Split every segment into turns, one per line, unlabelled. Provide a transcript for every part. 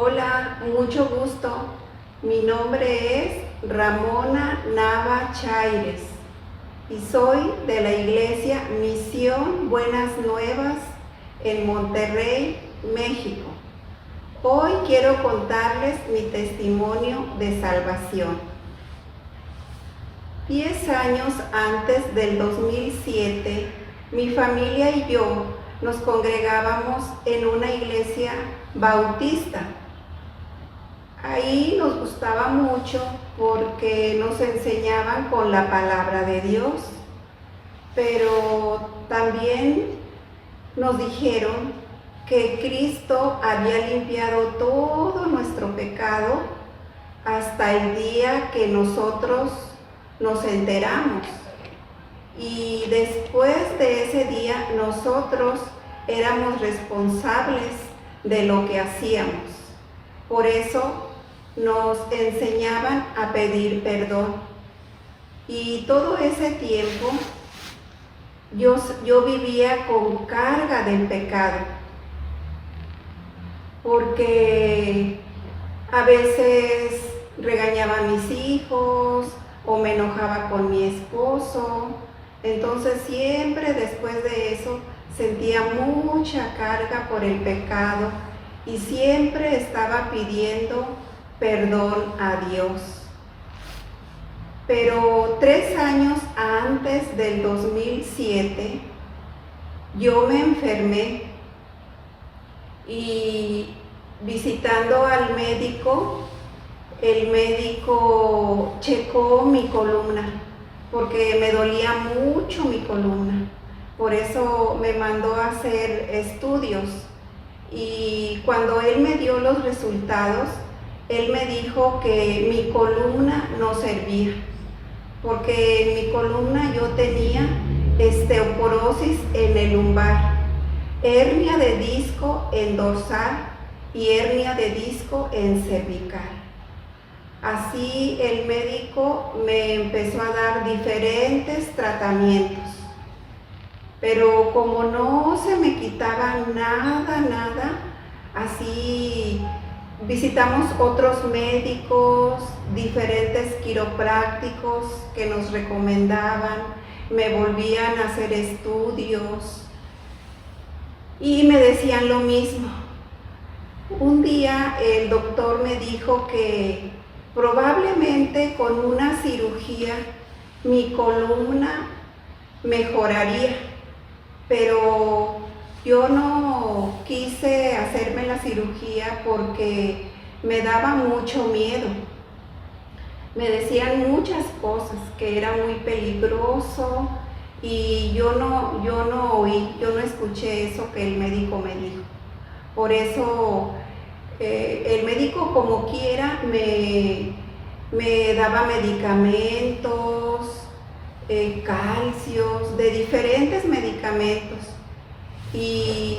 Hola, mucho gusto. Mi nombre es Ramona Nava Chaires y soy de la Iglesia Misión Buenas Nuevas en Monterrey, México. Hoy quiero contarles mi testimonio de salvación. 10 años antes del 2007, mi familia y yo nos congregábamos en una iglesia bautista. Ahí nos gustaba mucho porque nos enseñaban con la palabra de Dios, pero también nos dijeron que Cristo había limpiado todo nuestro pecado hasta el día que nosotros nos enteramos. Y después de ese día nosotros éramos responsables de lo que hacíamos. Por eso nos enseñaban a pedir perdón. Y todo ese tiempo yo vivía con carga del pecado, porque a veces regañaba a mis hijos o me enojaba con mi esposo. Entonces siempre después de eso sentía mucha carga por el pecado y siempre estaba pidiendo perdón a Dios. Pero 3 años antes del 2007, yo me enfermé y visitando al médico, el médico checó mi columna porque me dolía mucho mi columna. Por eso me mandó a hacer estudios y cuando él me dio los resultados, él me dijo que mi columna no servía, porque en mi columna yo tenía osteoporosis en el lumbar, hernia de disco en dorsal y hernia de disco en cervical. Así el médico me empezó a dar diferentes tratamientos, pero como no se me quitaba nada, así visitamos otros médicos, diferentes quiroprácticos que nos recomendaban, me volvían a hacer estudios y me decían lo mismo. Un día el doctor me dijo que probablemente con una cirugía mi columna mejoraría, pero yo no quise hacerme la cirugía porque me daba mucho miedo. Me decían muchas cosas, que era muy peligroso y yo no escuché eso que el médico me dijo. Por eso el médico como quiera me daba medicamentos, calcios, de diferentes medicamentos. Y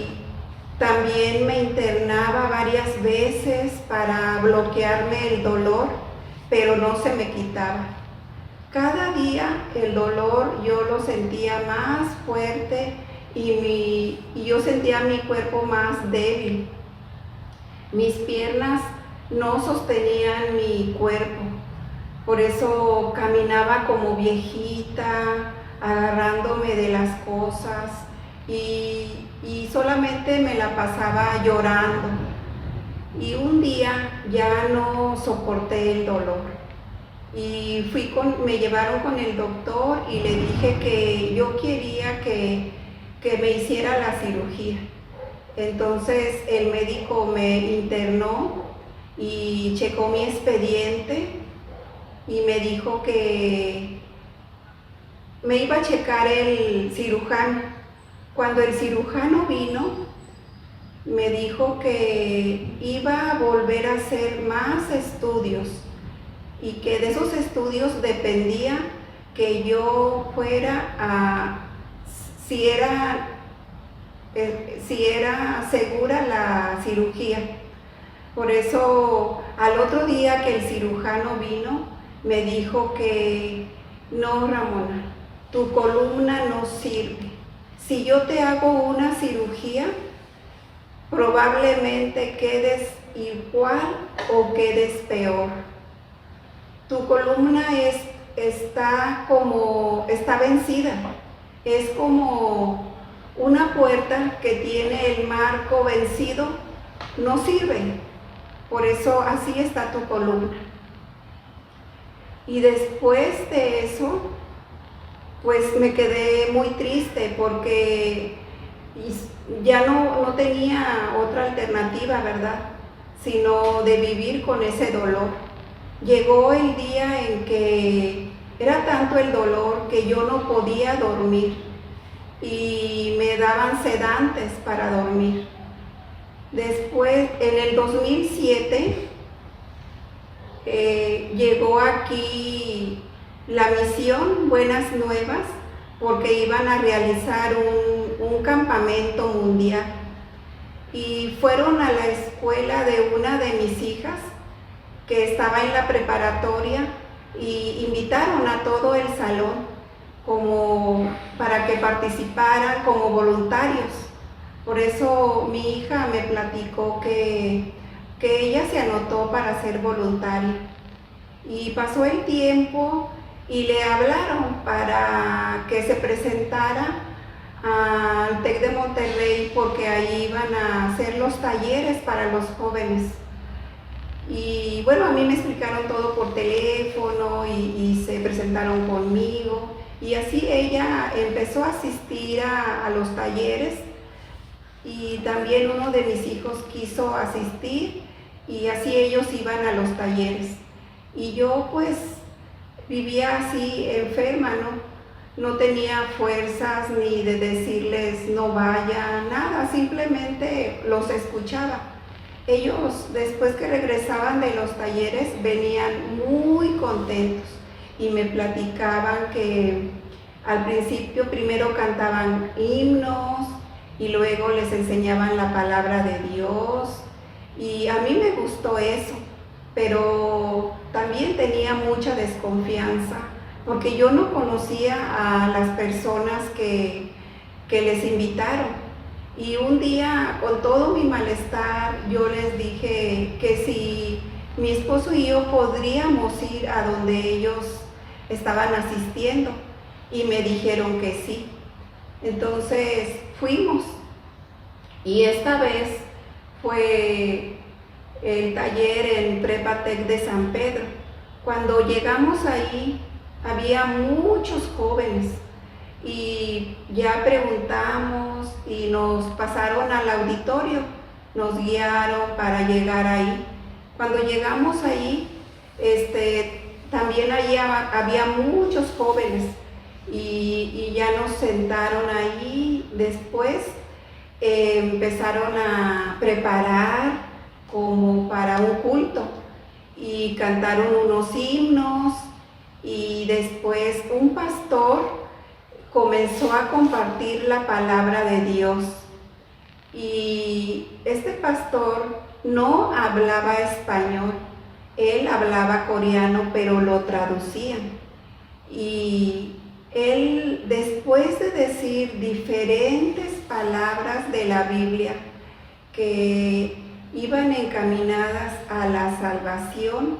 también me internaba varias veces para bloquearme el dolor, pero no se me quitaba. Cada día el dolor yo lo sentía más fuerte y yo sentía mi cuerpo más débil. Mis piernas no sostenían mi cuerpo, por eso caminaba como viejita, agarrándome de las cosas y solamente me la pasaba llorando. Y un día ya no soporté el dolor y me llevaron con el doctor y le dije que yo quería que me hiciera la cirugía. Entonces el médico me internó y checó mi expediente y me dijo que me iba a checar el cirujano. Cuando el cirujano vino, me dijo que iba a volver a hacer más estudios y que de esos estudios dependía que yo fuera si era segura la cirugía. Por eso al otro día que el cirujano vino, me dijo que no, Ramona, tu columna no sirve. Si yo te hago una cirugía, Probablemente quedes igual o quedes peor. Tu columna está vencida. Es como una puerta que tiene el marco vencido, no sirve. Por eso así está tu columna. Y después de eso, pues me quedé muy triste porque ya no tenía otra alternativa, ¿verdad? Sino de vivir con ese dolor. Llegó el día en que era tanto el dolor que yo no podía dormir y me daban sedantes para dormir. Después, en el 2007, llegó aquí la misión Buenas Nuevas, porque iban a realizar un campamento mundial y fueron a la escuela de una de mis hijas que estaba en la preparatoria y invitaron a todo el salón como para que participaran como voluntarios. Por eso mi hija me platicó que ella se anotó para ser voluntaria. Y pasó el tiempo y le hablaron para que se presentara al TEC de Monterrey porque ahí iban a hacer los talleres para los jóvenes. Y bueno, a mí me explicaron todo por teléfono y se presentaron conmigo. Y así ella empezó a asistir a los talleres y también uno de mis hijos quiso asistir y así ellos iban a los talleres. Y yo pues vivía así enferma, no tenía fuerzas ni de decirles no vaya, nada, simplemente los escuchaba. Ellos después que regresaban de los talleres venían muy contentos y me platicaban que al principio primero cantaban himnos y luego les enseñaban la palabra de Dios y a mí me gustó eso, pero también tenía mucha desconfianza porque yo no conocía a las personas que les invitaron. Y un día, con todo mi malestar, yo les dije que si mi esposo y yo podríamos ir a donde ellos estaban asistiendo. Y me dijeron que sí. Entonces fuimos. Y esta vez fue el taller en Prepa Tec de San Pedro. Cuando llegamos ahí, había muchos jóvenes. Y ya preguntamos y nos pasaron al auditorio, nos guiaron para llegar ahí. Cuando llegamos ahí, también ahí había muchos jóvenes y ya nos sentaron ahí. Después empezaron a preparar como para un culto y cantaron unos himnos y después un pastor comenzó a compartir la palabra de Dios y este pastor no hablaba español, él hablaba coreano pero lo traducía y él después de decir diferentes palabras de la Biblia que iban encaminadas a la salvación,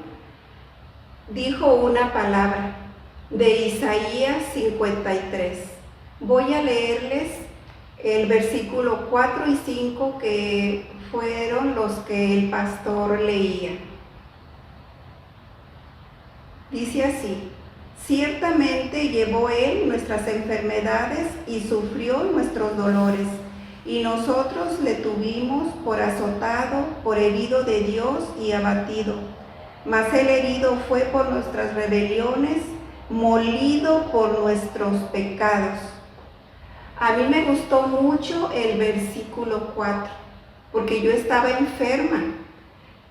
dijo una palabra de Isaías 53. Voy a leerles el versículo 4 y 5 que fueron los que el pastor leía. Dice así: ciertamente llevó él nuestras enfermedades y sufrió nuestros dolores, y nosotros le tuvimos por azotado, por herido de Dios y abatido. Mas el herido fue por nuestras rebeliones, molido por nuestros pecados. A mí me gustó mucho el versículo 4, porque yo estaba enferma,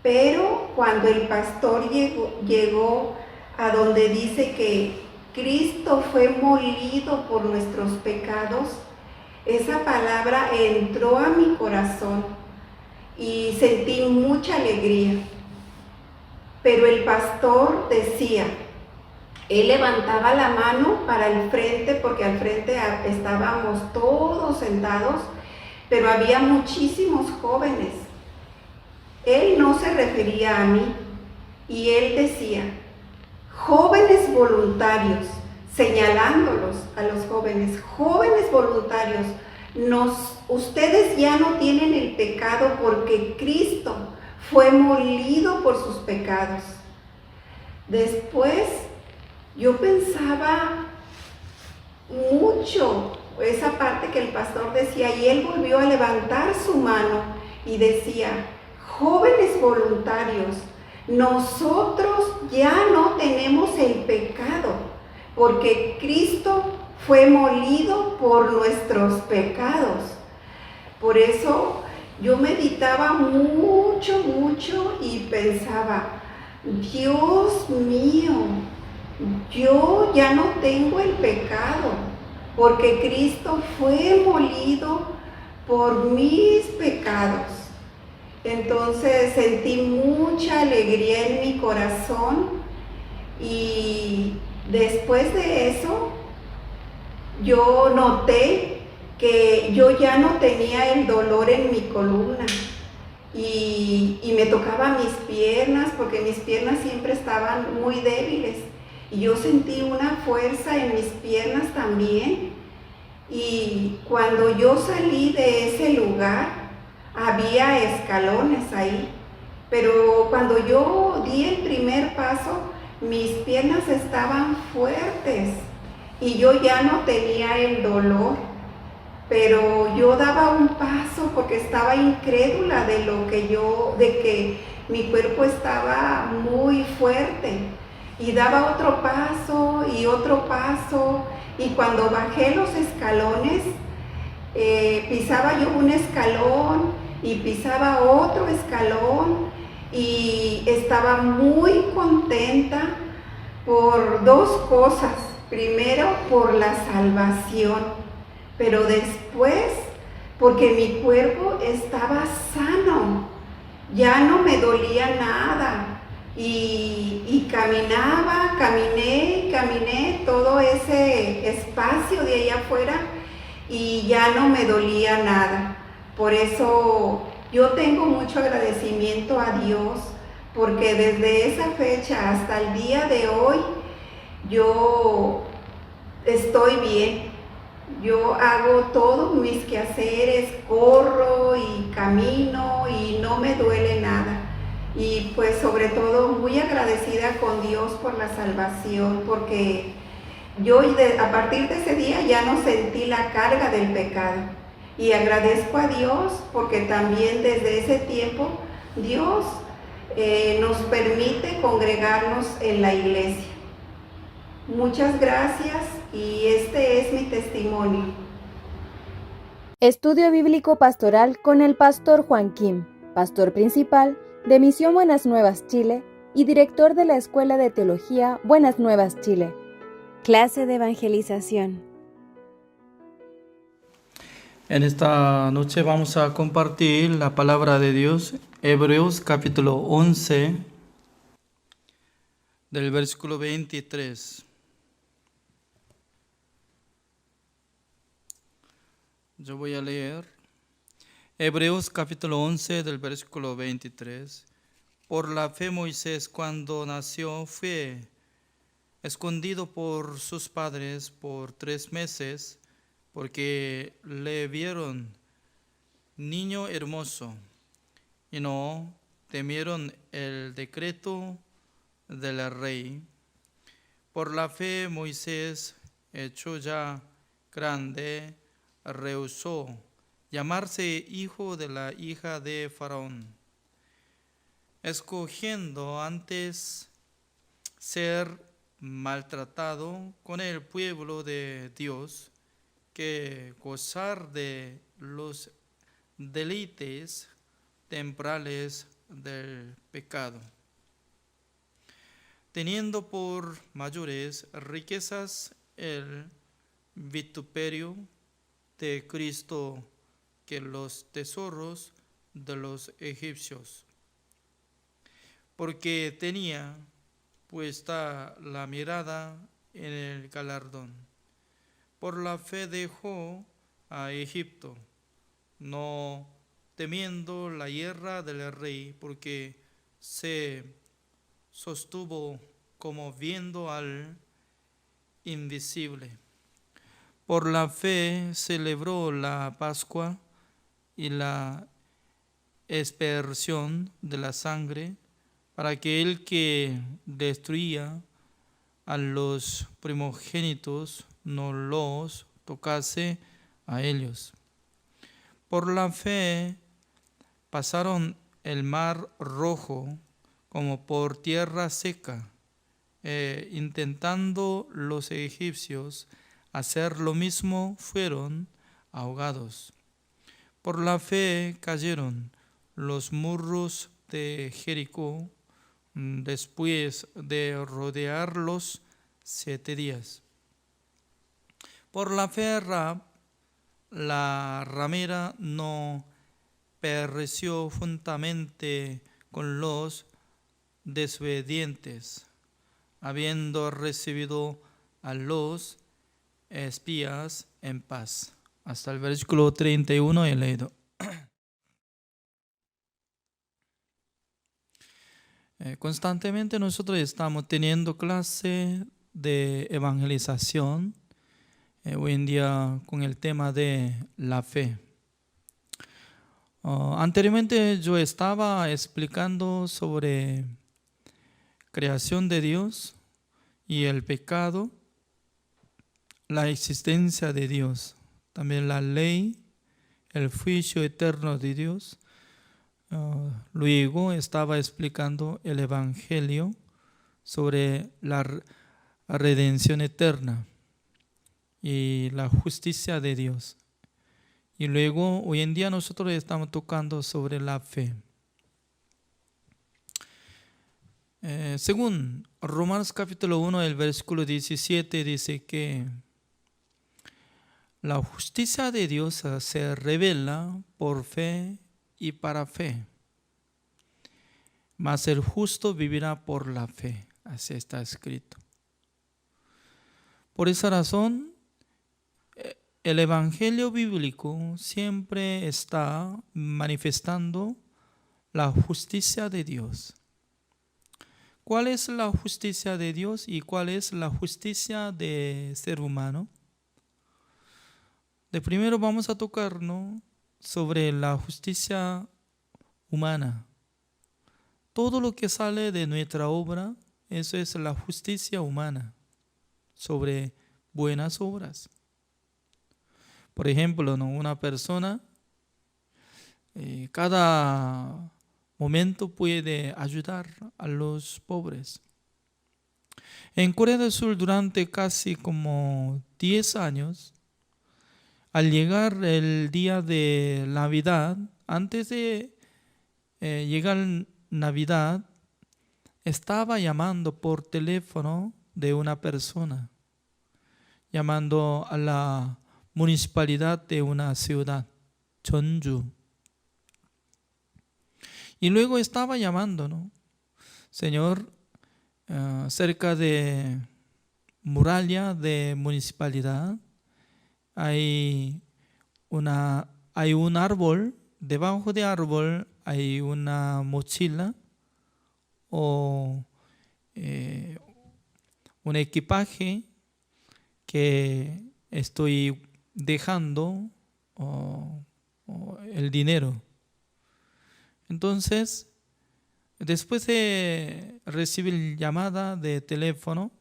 pero cuando el pastor llegó a donde dice que Cristo fue molido por nuestros pecados, esa palabra entró a mi corazón y sentí mucha alegría. Pero el pastor decía, él levantaba la mano para el frente, porque al frente estábamos todos sentados, pero había muchísimos jóvenes. Él no se refería a mí y él decía, jóvenes voluntarios, señalándolos a los jóvenes voluntarios, ustedes ya no tienen el pecado porque Cristo fue molido por sus pecados. Después yo pensaba mucho esa parte que el pastor decía, y él volvió a levantar su mano y decía, jóvenes voluntarios, nosotros ya no tenemos el pecado, porque Cristo fue molido por nuestros pecados. Por eso yo meditaba mucho y pensaba, Dios mío, yo ya no tengo el pecado, porque Cristo fue molido por mis pecados. Entonces sentí mucha alegría en mi corazón y después de eso yo noté que yo ya no tenía el dolor en mi columna y me tocaba mis piernas porque mis piernas siempre estaban muy débiles y yo sentí una fuerza en mis piernas también. Y cuando yo salí de ese lugar había escalones ahí, pero cuando yo di el primer paso mis piernas estaban fuertes y yo ya no tenía el dolor, pero yo daba un paso porque estaba incrédula de que mi cuerpo estaba muy fuerte, y daba otro paso y cuando bajé los escalones pisaba yo un escalón y pisaba otro escalón y estaba muy contenta por dos cosas. Primero, por la salvación, pero después porque mi cuerpo estaba sano, ya no me dolía nada y caminé todo ese espacio de allá afuera y ya no me dolía nada. Por eso yo tengo mucho agradecimiento a Dios, porque desde esa fecha hasta el día de hoy yo estoy bien. Yo hago todos mis quehaceres, corro y camino y no me duele nada. Y pues sobre todo muy agradecida con Dios por la salvación, porque yo a partir de ese día ya no sentí la carga del pecado. Y agradezco a Dios porque también desde ese tiempo Dios nos permite congregarnos en la iglesia. Muchas gracias y este es mi testimonio.
Estudio Bíblico Pastoral con el pastor Juan Kim, pastor principal de Misión Buenas Nuevas Chile y director de la Escuela de Teología Buenas Nuevas Chile. Clase de evangelización.
En esta noche vamos a compartir la palabra de Dios, Hebreos capítulo 11, del versículo 23. Yo voy a leer Hebreos capítulo 11 del versículo 23. Por la fe Moisés cuando nació fue escondido por sus padres por 3 meses porque le vieron niño hermoso y no temieron el decreto del rey. Por la fe Moisés, hecho ya grande, rehusó llamarse hijo de la hija de Faraón, escogiendo antes ser maltratado con el pueblo de Dios que gozar de los deleites temporales del pecado, teniendo por mayores riquezas el vituperio de Cristo que los tesoros de los egipcios, porque tenía puesta la mirada en el galardón. Por la fe dejó a Egipto, no temiendo la ira del rey, porque se sostuvo como viendo al invisible. Por la fe celebró la Pascua y la expiación de la sangre, para que el que destruía a los primogénitos no los tocase a ellos. Por la fe pasaron el mar rojo como por tierra seca, intentando los egipcios hacer lo mismo, fueron ahogados. Por la fe cayeron los muros de Jericó después de rodearlos 7 días. Por la fe Rahab, la ramera, no pereció juntamente con los desobedientes, habiendo recibido a los espías en paz. Hasta el versículo 31 he leído. Constantemente nosotros estamos teniendo clase de evangelización, hoy en día con el tema de la fe. Anteriormente yo estaba explicando sobre creación de Dios y el pecado, la existencia de Dios, también la ley, el juicio eterno de Dios. Luego estaba explicando el Evangelio sobre la redención eterna y la justicia de Dios. Y luego, hoy en día nosotros estamos tocando sobre la fe. Según Romanos capítulo 1, el versículo 17 dice que la justicia de Dios se revela por fe y para fe, mas el justo vivirá por la fe. Así está escrito. Por esa razón, el Evangelio bíblico siempre está manifestando la justicia de Dios. ¿Cuál es la justicia de Dios y cuál es la justicia del ser humano? De primero vamos a tocar, ¿no?, sobre la justicia humana. Todo lo que sale de nuestra obra, eso es la justicia humana, sobre buenas obras. Por ejemplo, ¿no?, una persona cada momento puede ayudar a los pobres. En Corea del Sur, durante casi como 10 años, al llegar el día de Navidad, antes de llegar Navidad, estaba llamando por teléfono de una persona, llamando a la municipalidad de una ciudad, Jeonju. Y luego estaba llamando, ¿no?, Señor, cerca de muralla de municipalidad hay un árbol, debajo de árbol hay una mochila o un equipaje que estoy dejando, o el dinero. Entonces, después de recibir llamada de teléfono,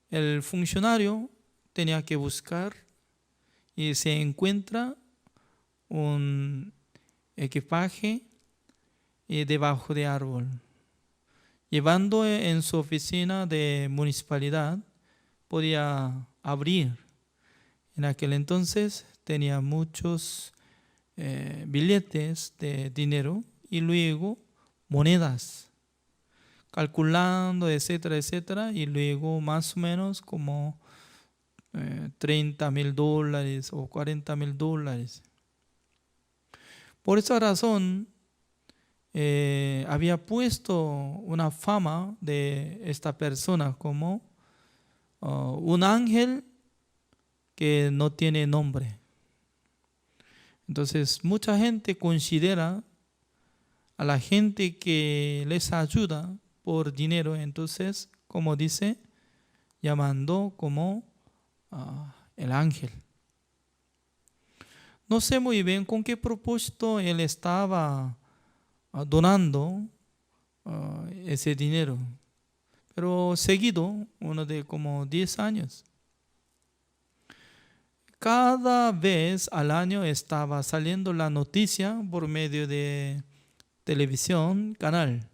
el funcionario tenía que buscar y se encuentra un equipaje debajo de árbol. Llevando en su oficina de municipalidad, podía abrir. En aquel entonces tenía muchos billetes de dinero y luego monedas, calculando, etcétera, etcétera, y luego más o menos como $30,000 o $40,000. Por esa razón, había puesto una fama de esta persona como un ángel que no tiene nombre. Entonces, mucha gente considera a la gente que les ayuda por dinero, entonces, como dice, llamando como el ángel. No sé muy bien con qué propósito él estaba donando ese dinero, pero seguido, uno de como 10 años. Cada vez al año estaba saliendo la noticia por medio de televisión, canal.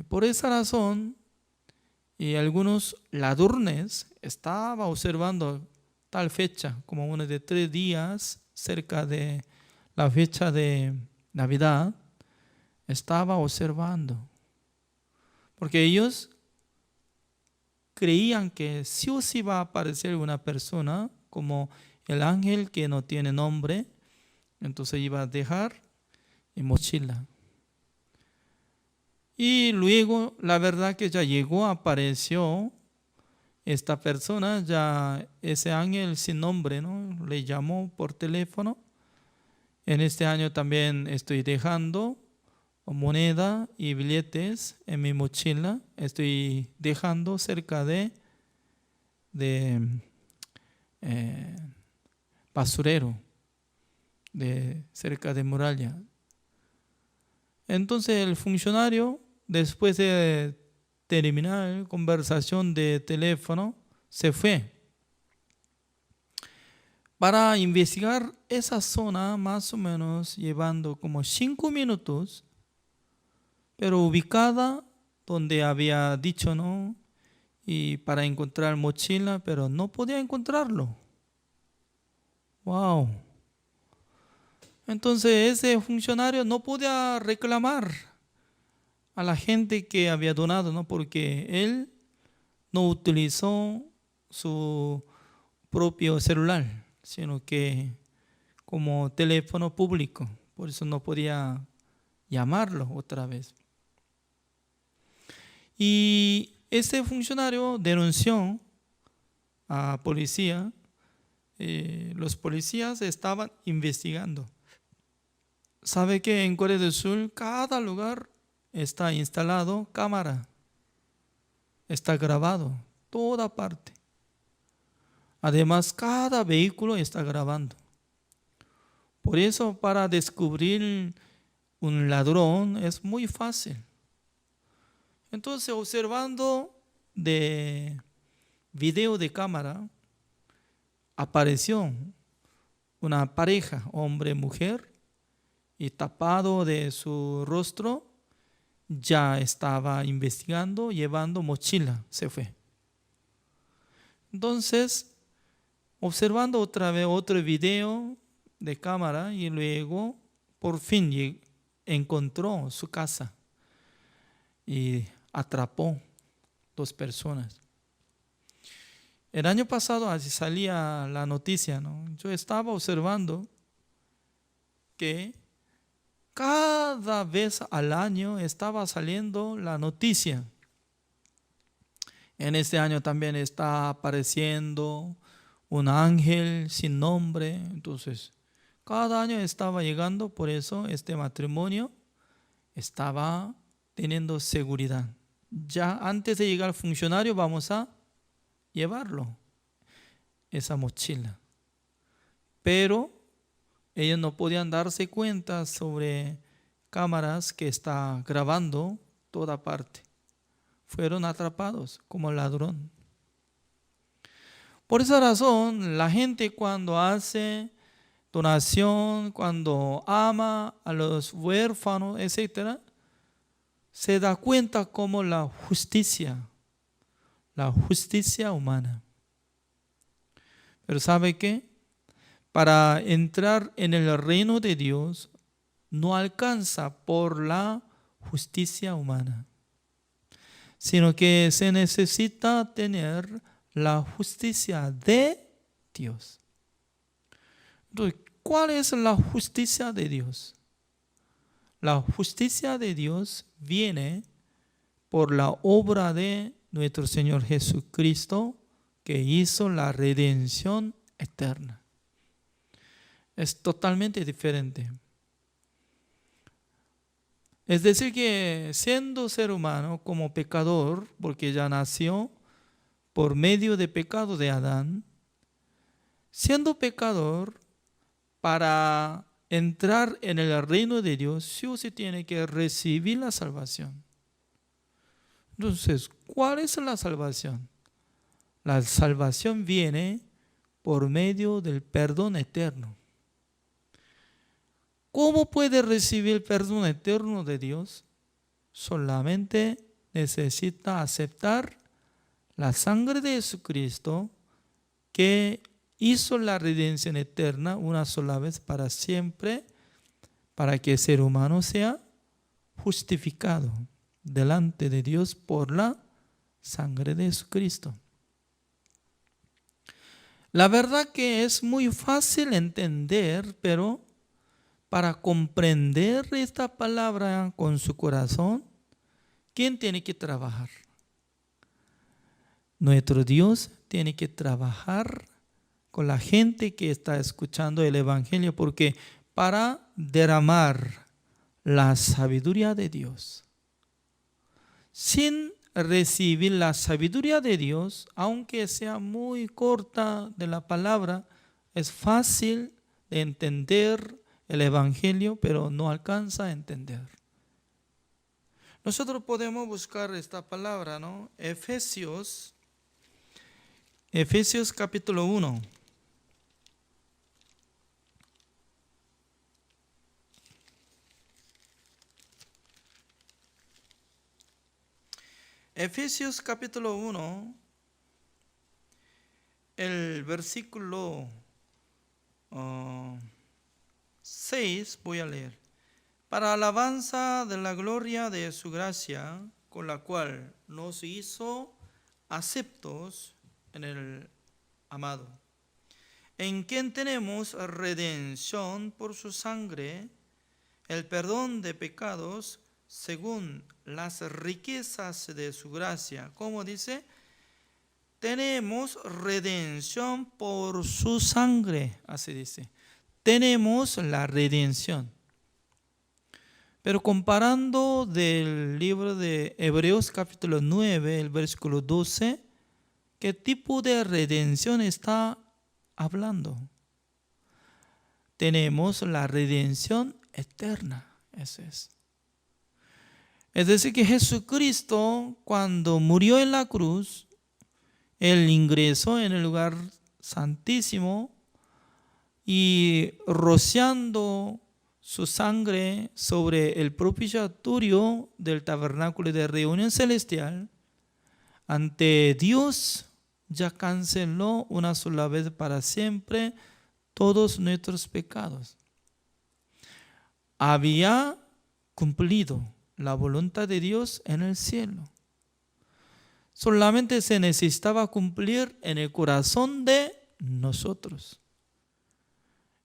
Por esa razón, y algunos ladrones estaban observando tal fecha, como uno de 3 días cerca de la fecha de Navidad, estaba observando. Porque ellos creían que sí o sí va a aparecer una persona como el ángel que no tiene nombre, entonces iba a dejar en mochila. Y luego, la verdad que ya llegó, apareció esta persona, ya ese ángel sin nombre, ¿no? Le llamó por teléfono. En este año también estoy dejando moneda y billetes en mi mochila. Estoy dejando cerca de basurero, cerca de muralla. Entonces el funcionario, después de terminar conversación de teléfono, se fue para investigar esa zona, más o menos llevando como 5 minutos, pero ubicada donde había dicho, ¿no? Y para encontrar mochila, pero no podía encontrarlo. Wow. Entonces ese funcionario no podía reclamar a la gente que había donado, ¿no? Porque él no utilizó su propio celular, sino que como teléfono público. Por eso no podía llamarlo otra vez. Y ese funcionario denunció a policía. Los policías estaban investigando. ¿Sabe que en Corea del Sur cada lugar está instalado cámara? Está grabado, toda parte. Además, cada vehículo está grabando. Por eso, para descubrir un ladrón es muy fácil. Entonces, observando de video de cámara, apareció una pareja, hombre-mujer, y tapado de su rostro, ya estaba investigando, llevando mochila, se fue. Entonces, observando otra vez otro video de cámara y luego por fin encontró su casa y atrapó 2 personas. El año pasado así salía la noticia, ¿no? Yo estaba observando que cada vez al año estaba saliendo la noticia. En este año también está apareciendo un ángel sin nombre. Entonces, cada año estaba llegando, por eso este matrimonio estaba teniendo seguridad. Ya antes de llegar al funcionario vamos a llevarlo, esa mochila. Pero ellos no podían darse cuenta sobre cámaras que está grabando toda parte. Fueron atrapados como ladrón. Por esa razón, la gente cuando hace donación, cuando ama a los huérfanos, etc., se da cuenta como la justicia humana. Pero ¿sabe qué? Para entrar en el reino de Dios no alcanza por la justicia humana, sino que se necesita tener la justicia de Dios. Entonces, ¿cuál es la justicia de Dios? La justicia de Dios viene por la obra de nuestro Señor Jesucristo, que hizo la redención eterna. es totalmente diferente. Es decir que siendo ser humano como pecador, porque ya nació por medio de pecado de Adán, siendo pecador, para entrar en el reino de Dios, sí o sí tiene que recibir la salvación. Entonces, ¿cuál es la salvación? La salvación viene por medio del perdón eterno. ¿Cómo puede recibir el perdón eterno de Dios? Solamente necesita aceptar la sangre de Jesucristo que hizo la redención eterna una sola vez para siempre, para que el ser humano sea justificado delante de Dios por la sangre de Jesucristo. La verdad que es muy fácil entender, pero para comprender esta palabra con su corazón, ¿quién tiene que trabajar? Nuestro Dios tiene que trabajar con la gente que está escuchando el Evangelio, porque para derramar la sabiduría de Dios, sin recibir la sabiduría de Dios, aunque sea muy corta de la palabra, es fácil de entender el Evangelio, pero no alcanza a entender. Nosotros podemos buscar esta palabra, ¿no? Efesios capítulo 1. Efesios capítulo 1, el versículo 6 voy a leer. Para alabanza de la gloria de su gracia, con la cual nos hizo aceptos en el amado, en quien tenemos redención por su sangre, el perdón de pecados, según las riquezas de su gracia. ¿Cómo dice? Tenemos redención por su sangre, así dice. Tenemos la redención. Pero comparando del libro de Hebreos capítulo 9, el versículo 12, ¿qué tipo de redención está hablando? Tenemos la redención eterna, eso es. Es decir que Jesucristo, cuando murió en la cruz, Él ingresó en el lugar santísimo y rociando su sangre sobre el propiciatorio del tabernáculo de reunión celestial, ante Dios ya canceló una sola vez para siempre todos nuestros pecados. Había cumplido la voluntad de Dios en el cielo. Solamente se necesitaba cumplir en el corazón de nosotros.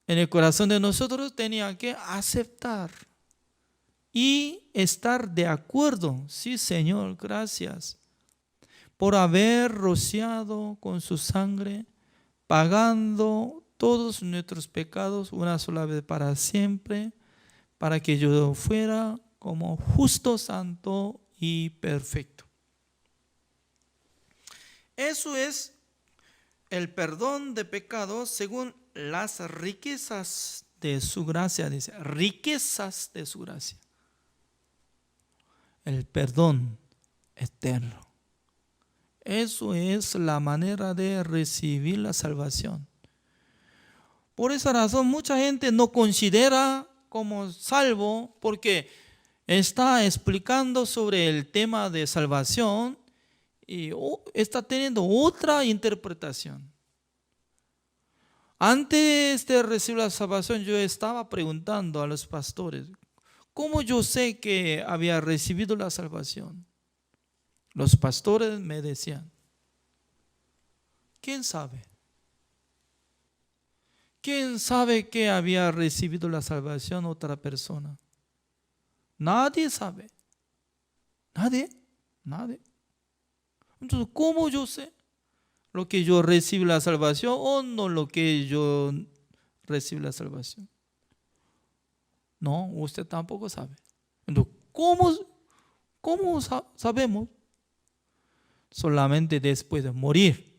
En el corazón de nosotros tenía que aceptar y estar de acuerdo. Sí, Señor, gracias por haber rociado con su sangre, pagando todos nuestros pecados una sola vez para siempre, para que yo fuera como justo, santo y perfecto. Eso es el perdón de pecados según las riquezas de su gracia, dice, riquezas de su gracia. El perdón eterno. Eso es la manera de recibir la salvación. Por esa razón mucha gente no considera como salvo porque está explicando sobre el tema de salvación y está teniendo otra interpretación. Antes de recibir la salvación, yo estaba preguntando a los pastores, ¿cómo yo sé que había recibido la salvación? Los pastores me decían, ¿quién sabe? ¿Quién sabe que había recibido la salvación otra persona? Nadie sabe. Nadie. Entonces, ¿cómo yo sé lo que yo recibo la salvación o no lo que yo recibir la salvación? No, usted tampoco sabe. Entonces, ¿cómo sabemos? Solamente después de morir.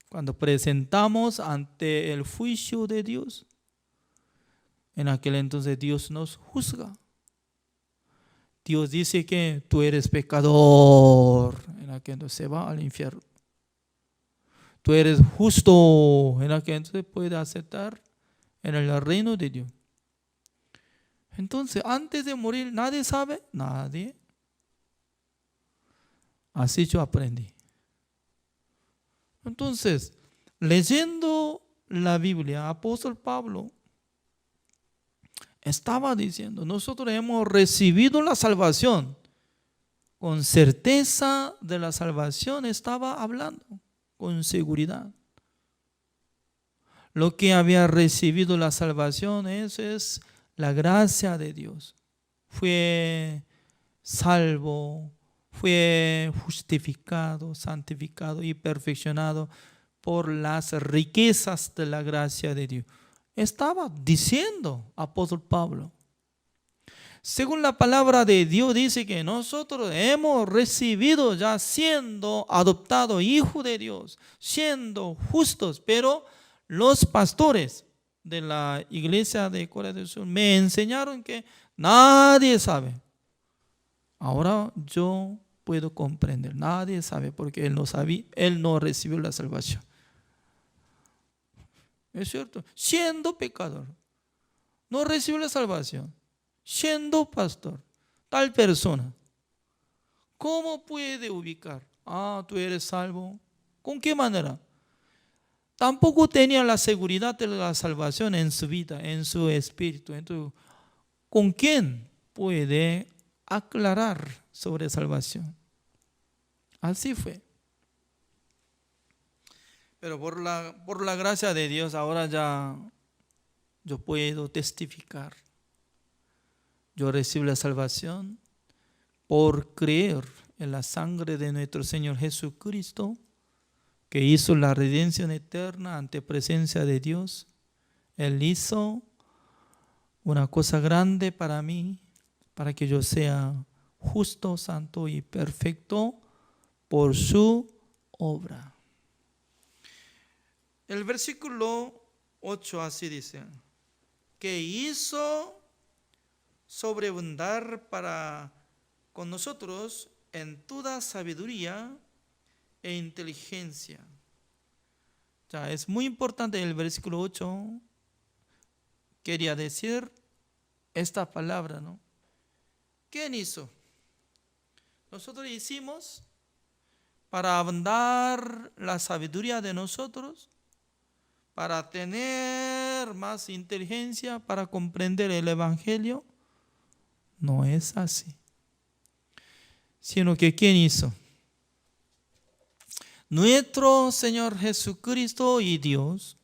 Cuando presentamos ante el juicio de Dios, en aquel entonces Dios nos juzga. Dios dice que tú eres pecador, en aquel entonces se va al infierno. Tú eres justo, en aquel entonces puede aceptar en el reino de Dios. Entonces, antes de morir, ¿nadie sabe? Nadie. Así yo aprendí. Entonces, leyendo la Biblia, apóstol Pablo estaba diciendo, nosotros hemos recibido la salvación. Con certeza de la salvación estaba hablando, con seguridad. Lo que había recibido la salvación, eso es la gracia de Dios. Fue salvo, fue justificado, santificado y perfeccionado por las riquezas de la gracia de Dios. Estaba diciendo apóstol Pablo. Según la palabra de Dios dice que nosotros hemos recibido ya siendo adoptados hijos de Dios, siendo justos, pero los pastores de la iglesia de Corea del Sur me enseñaron que nadie sabe. Ahora yo puedo comprender, nadie sabe porque él no sabía, él no recibió la salvación. Es cierto, siendo pecador, no recibió la salvación, siendo pastor, tal persona, ¿cómo puede ubicar? Tú eres salvo. ¿Con qué manera? Tampoco tenía la seguridad de la salvación en su vida, en su espíritu. Entonces, ¿con quién puede aclarar sobre salvación? Así fue. Pero por la gracia de Dios ahora ya yo puedo testificar. Yo recibo la salvación por creer en la sangre de nuestro Señor Jesucristo, que hizo la redención eterna ante presencia de Dios. Él hizo una cosa grande para mí, para que yo sea justo, santo y perfecto por su obra. El versículo 8 así dice, que hizo sobreabundar para con nosotros en toda sabiduría e inteligencia. Ya, es muy importante el versículo 8. Quería decir esta palabra, ¿no? ¿Quién hizo? Nosotros hicimos para abundar la sabiduría de nosotros, para tener más inteligencia, para comprender el Evangelio. No es así. Sino que ¿quién hizo? Nuestro Señor Jesucristo y Dios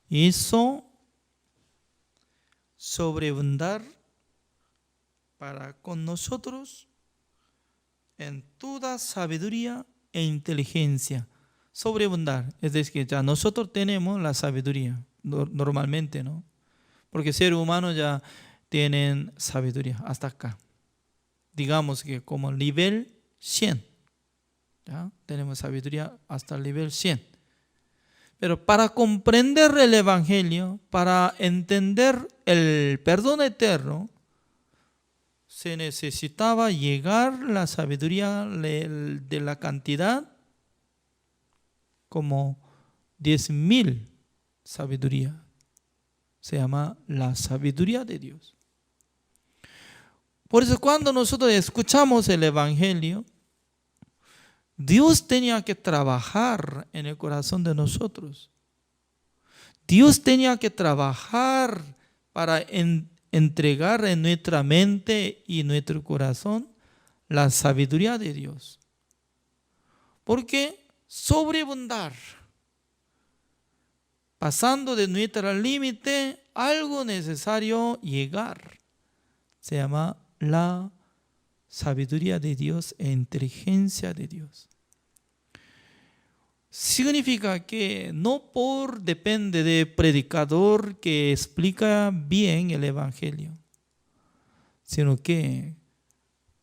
hizo sobreabundar para con nosotros en toda sabiduría e inteligencia. Sobreabundar, es decir, que ya nosotros tenemos la sabiduría normalmente, ¿no? Porque seres humanos ya tienen sabiduría hasta acá. Digamos que como nivel 100. ¿Ya? Tenemos sabiduría hasta el nivel 100. Pero para comprender el Evangelio, para entender el perdón eterno, se necesitaba llegar la sabiduría de la cantidad como 10,000 sabiduría. Se llama la sabiduría de Dios. Por eso cuando nosotros escuchamos el Evangelio, Dios tenía que trabajar en el corazón de nosotros. Dios tenía que trabajar para entregar en nuestra mente y nuestro corazón la sabiduría de Dios. Porque sobreabundar, pasando de nuestro límite, algo necesario llegar, se llama la sabiduría de Dios e inteligencia de Dios. significa que no por depende de predicador que explica bien el evangelio, sino que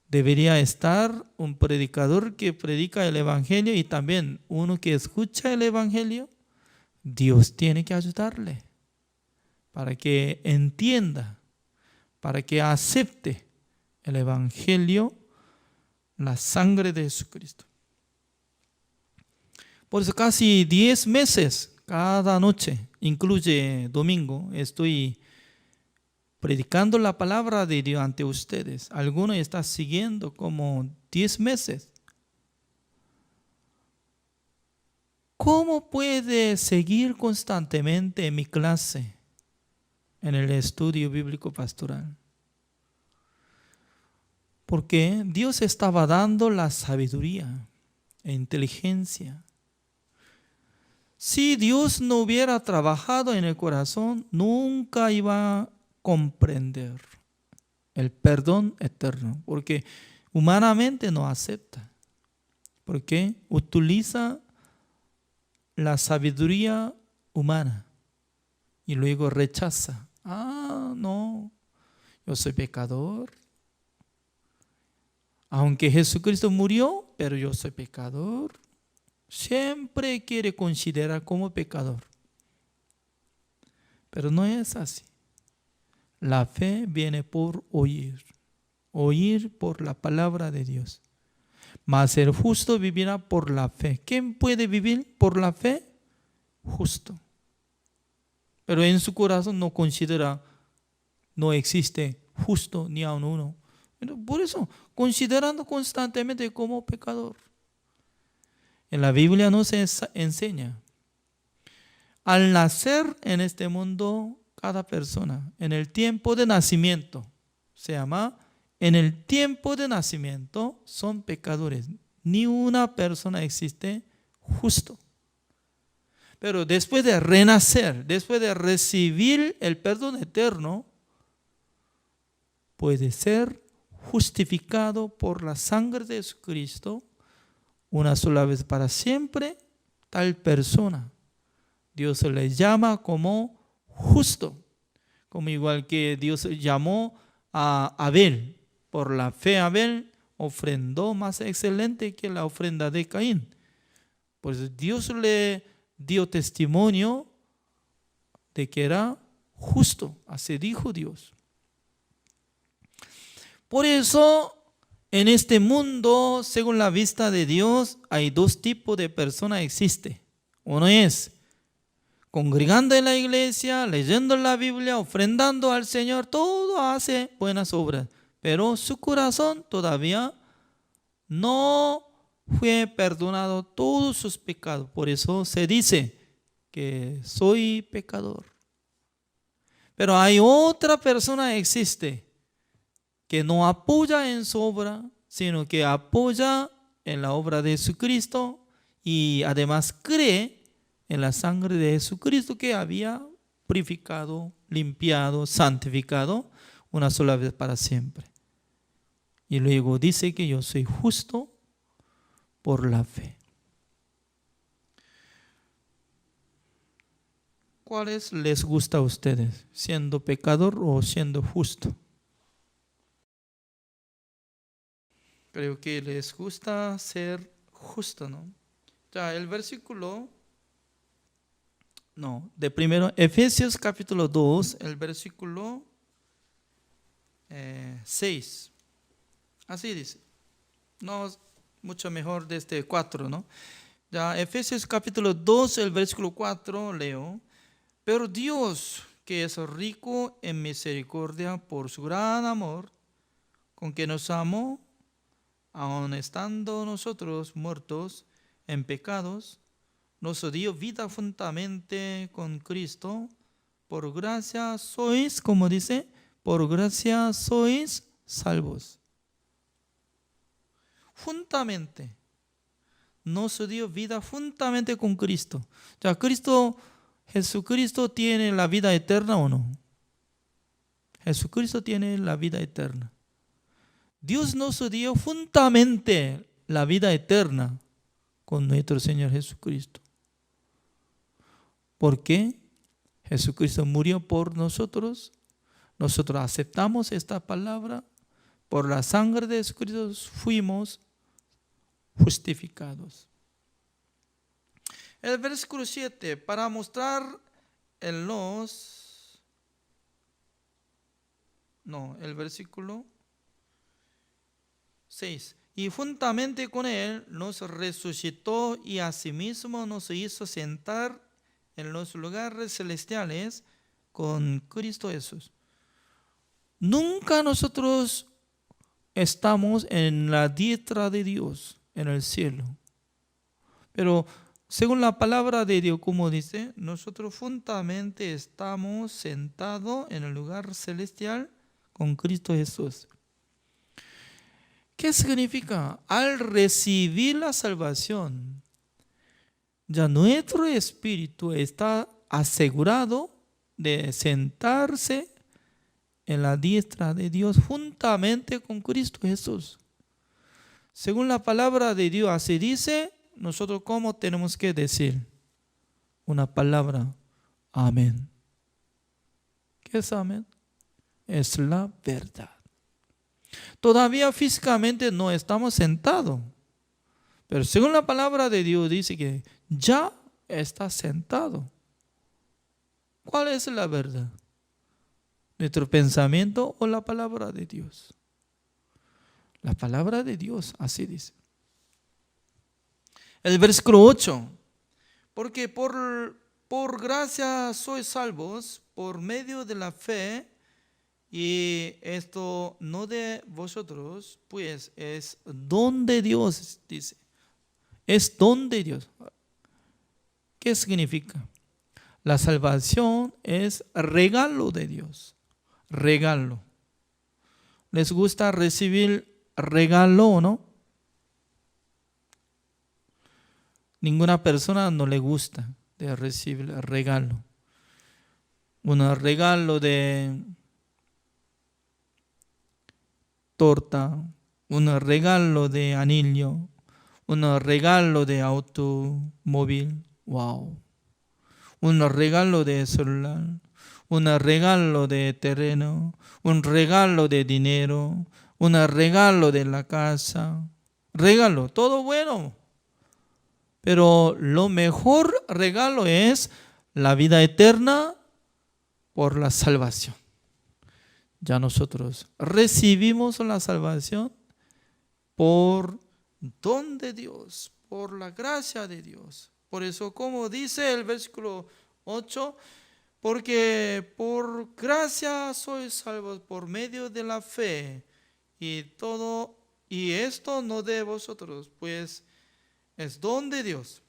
debería estar un predicador que predica el evangelio y también uno que escucha el evangelio. Dios tiene que ayudarle para que entienda, para que acepte el evangelio, la sangre de Jesucristo. Por eso casi 10 meses, cada noche, incluye domingo, estoy predicando la palabra de Dios ante ustedes. Algunos están siguiendo como 10 meses. ¿Cómo puede seguir constantemente en mi clase, en el estudio bíblico pastoral? Porque Dios estaba dando la sabiduría e inteligencia. Si Dios no hubiera trabajado en el corazón, nunca iba a comprender el perdón eterno, porque humanamente no acepta, porque utiliza la sabiduría humana y luego rechaza. No, yo soy pecador. Aunque Jesucristo murió, pero yo soy pecador. Siempre quiere considerar como pecador. Pero no es así. La fe viene por oír. Oír por la palabra de Dios. Mas el justo vivirá por la fe. ¿Quién puede vivir por la fe? Justo. Pero en su corazón no considera, no existe justo ni aun uno. Por eso, considerando constantemente como pecador. En la Biblia nos enseña. Al nacer en este mundo, cada persona, en el tiempo de nacimiento, se llama, en el tiempo de nacimiento son pecadores. Ni una persona existe justo. Pero después de renacer, después de recibir el perdón eterno, puede ser justificado por la sangre de Jesucristo una sola vez para siempre. Tal persona Dios le llama como justo, como igual que Dios llamó a Abel. Por la fe Abel ofrendó más excelente que la ofrenda de Caín. Pues Dios le dio testimonio de que era justo, así dijo Dios. Por eso, en este mundo, según la vista de Dios, hay dos tipos de personas existen. Uno es congregando en la iglesia, leyendo la Biblia, ofrendando al Señor, todo hace buenas obras, pero su corazón todavía no fue perdonado todos sus pecados. Por eso se dice que soy pecador. Pero hay otra persona existe que no apoya en su obra, sino que apoya en la obra de Jesucristo y además cree en la sangre de Jesucristo que había purificado, limpiado, santificado una sola vez para siempre. Y luego dice que yo soy justo por la fe. ¿Cuáles les gusta a ustedes? ¿Siendo pecador o siendo justo? Creo que les gusta ser justo, ¿no? Ya, el versículo, de primero, Efesios capítulo 2, el versículo 6. Así dice. No, mucho mejor desde 4, ¿no? Ya, Efesios capítulo 2, el versículo 4, leo. Pero Dios, que es rico en misericordia por su gran amor, con que nos amó, aun estando nosotros muertos en pecados, nos dio vida juntamente con Cristo. Por gracia sois, como dice, por gracia sois salvos. Juntamente. Nos dio vida juntamente con Cristo. Ya, Jesucristo tiene la vida eterna o no. Jesucristo tiene la vida eterna. Dios nos dio juntamente la vida eterna con nuestro Señor Jesucristo. ¿Por qué? Jesucristo murió por nosotros. Nosotros aceptamos esta palabra. Por la sangre de Jesucristo fuimos justificados. El versículo 7, para mostrar el versículo 6. Y juntamente con Él nos resucitó y asimismo nos hizo sentar en los lugares celestiales con Cristo Jesús. Nunca nosotros estamos en la diestra de Dios, en el cielo. Pero según la palabra de Dios, como dice, nosotros juntamente estamos sentados en el lugar celestial con Cristo Jesús. ¿Qué significa? Al recibir la salvación, ya nuestro espíritu está asegurado de sentarse en la diestra de Dios juntamente con Cristo Jesús. Según la palabra de Dios así dice, nosotros ¿cómo tenemos que decir? Una palabra, amén. ¿Qué es amén? Es la verdad. Todavía físicamente no estamos sentados, pero según la palabra de Dios dice que ya está sentado. ¿Cuál es la verdad? ¿Nuestro pensamiento o la palabra de Dios? La palabra de Dios, así dice. El versículo 8. Porque por gracia sois salvos por medio de la fe, y esto no de vosotros, pues es don de Dios, dice. Es don de Dios. ¿Qué significa? La salvación es regalo de Dios. Regalo. ¿Les gusta recibir regalo o no? Ninguna persona no le gusta de recibir regalo. Un regalo de torta, un regalo de anillo, un regalo de automóvil, wow. Un regalo de celular, un regalo de terreno, un regalo de dinero, un regalo de la casa. Regalo, todo bueno. Pero lo mejor regalo es la vida eterna por la salvación. Ya nosotros recibimos la salvación por don de Dios, por la gracia de Dios. Por eso, como dice el versículo 8, porque por gracia sois salvos por medio de la fe, y esto no de vosotros, pues es don de Dios.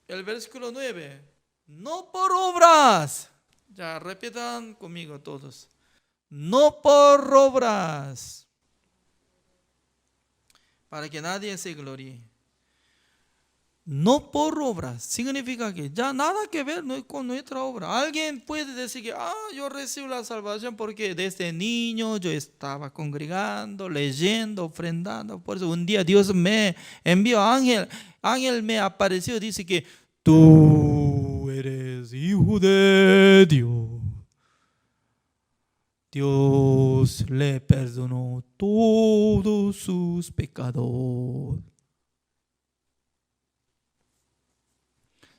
El versículo 9, no por obras. Ya repitan conmigo todos. No por obras, para que nadie se gloríe. No por obras significa que ya nada que ver con nuestra obra. Alguien puede decir que yo recibo la salvación porque desde niño yo estaba congregando, leyendo, ofrendando. Por eso un día Dios me envió ángel me apareció y dice que tú eres hijo de Dios. Dios le perdonó todos sus pecados.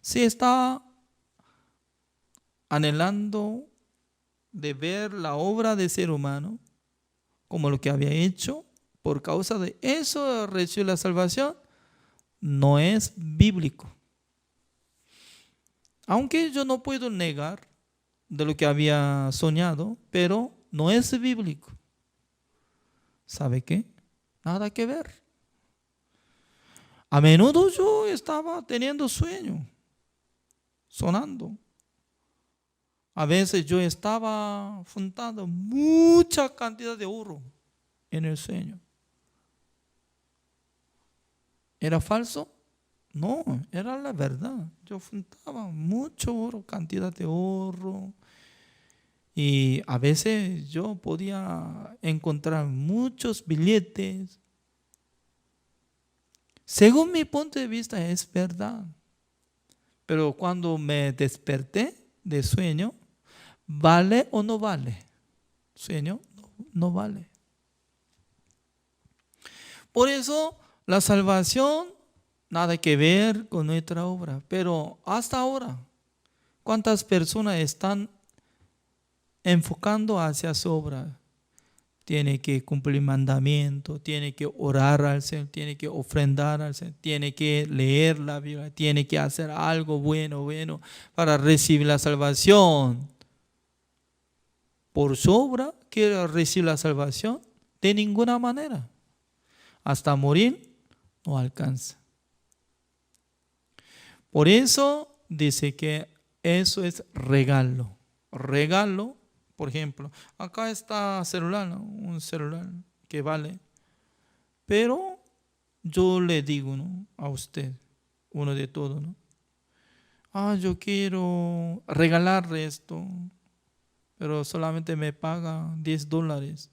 Si está anhelando de ver la obra de ser humano como lo que había hecho, por causa de eso recibió la salvación, no es bíblico. Aunque yo no puedo negar de lo que había soñado, pero no es bíblico. ¿Sabe qué? Nada que ver. A menudo yo estaba teniendo sueño, sonando. A veces yo estaba juntando mucha cantidad de oro en el sueño. ¿Era falso? No, era la verdad. Yo juntaba mucho oro, cantidad de oro. Y a veces yo podía encontrar muchos billetes. Según mi punto de vista es verdad. Pero cuando me desperté de sueño, ¿vale o no vale? Sueño no vale. Por eso la salvación nada que ver con nuestra obra. Pero hasta ahora, ¿cuántas personas están enfocando hacia su obra? Tiene que cumplir mandamientos, tiene que orar al Señor, tiene que ofrendar al Señor, tiene que leer la Biblia, tiene que hacer algo bueno para recibir la salvación. Por su obra quiere recibir la salvación de ninguna manera. Hasta morir no alcanza. Por eso dice que eso es regalo. Regalo. Por ejemplo, acá está celular, ¿no? Un celular que vale. Pero yo le digo, ¿no?, a usted, uno de todos, ¿no? Yo quiero regalarle esto, pero solamente me paga $10.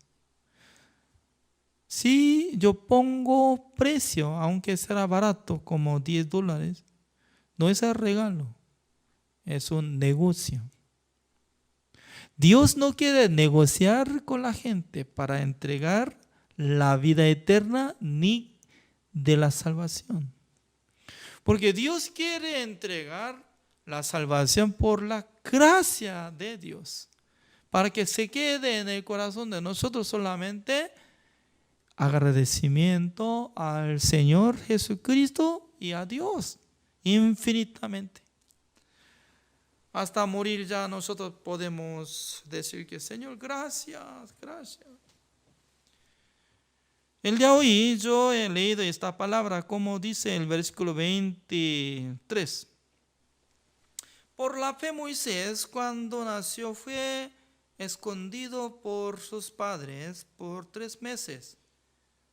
Si yo pongo precio, aunque será barato, como $10, no es el regalo, es un negocio. Dios no quiere negociar con la gente para entregar la vida eterna ni de la salvación. Porque Dios quiere entregar la salvación por la gracia de Dios, para que se quede en el corazón de nosotros solamente agradecimiento al Señor Jesucristo y a Dios infinitamente. Hasta morir ya nosotros podemos decir que Señor, gracias, gracias. El día de hoy yo he leído esta palabra como dice el versículo 23. Por la fe Moisés cuando nació fue escondido por sus padres por 3 meses,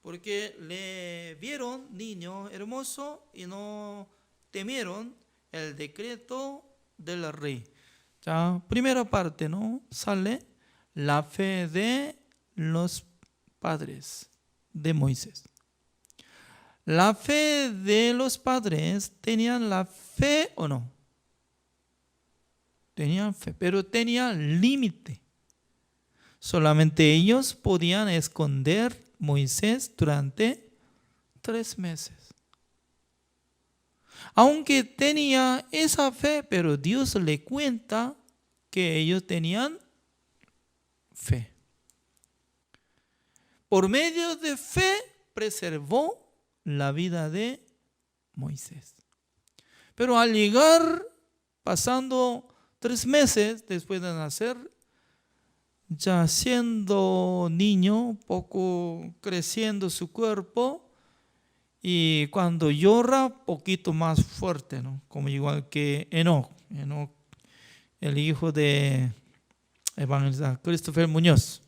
porque le vieron niño hermoso y no temieron el decreto del rey. Ya, primera parte, ¿no? Sale la fe de los padres de Moisés. La fe de los padres, ¿tenían la fe o no? Tenían fe, pero tenían límite. Solamente ellos podían esconder Moisés durante 3 meses. Aunque tenía esa fe, pero Dios le cuenta que ellos tenían fe. Por medio de fe preservó la vida de Moisés. Pero al llegar, pasando 3 meses después de nacer, ya siendo niño, poco creciendo su cuerpo, y cuando llora, poquito más fuerte, ¿no? Como igual que Enoch, el hijo de evangelista Christopher Muñoz.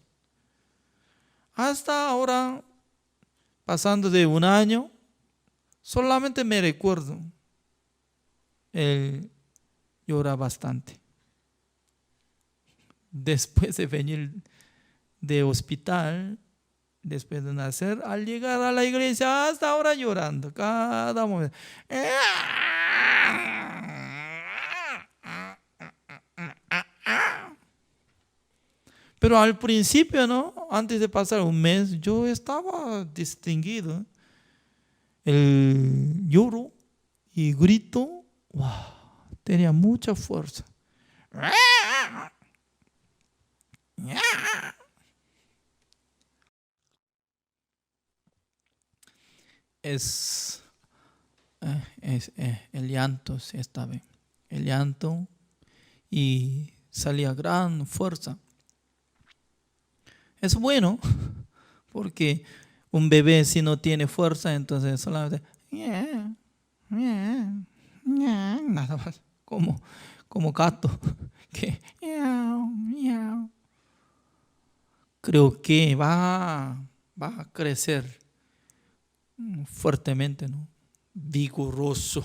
Hasta ahora, pasando de 1 año, solamente me recuerdo, él llora bastante. Después de venir de hospital, después de nacer, al llegar a la iglesia, hasta ahora llorando, cada momento. Pero al principio, ¿no? Antes de pasar 1 mes, yo estaba distinguido. El lloro y grito, wow, tenía mucha fuerza. El llanto se está bien. El llanto y salía gran fuerza. Es bueno porque un bebé si no tiene fuerza, entonces solamente nada más, como gato que creo que va a crecer fuertemente, ¿no? Vigoroso,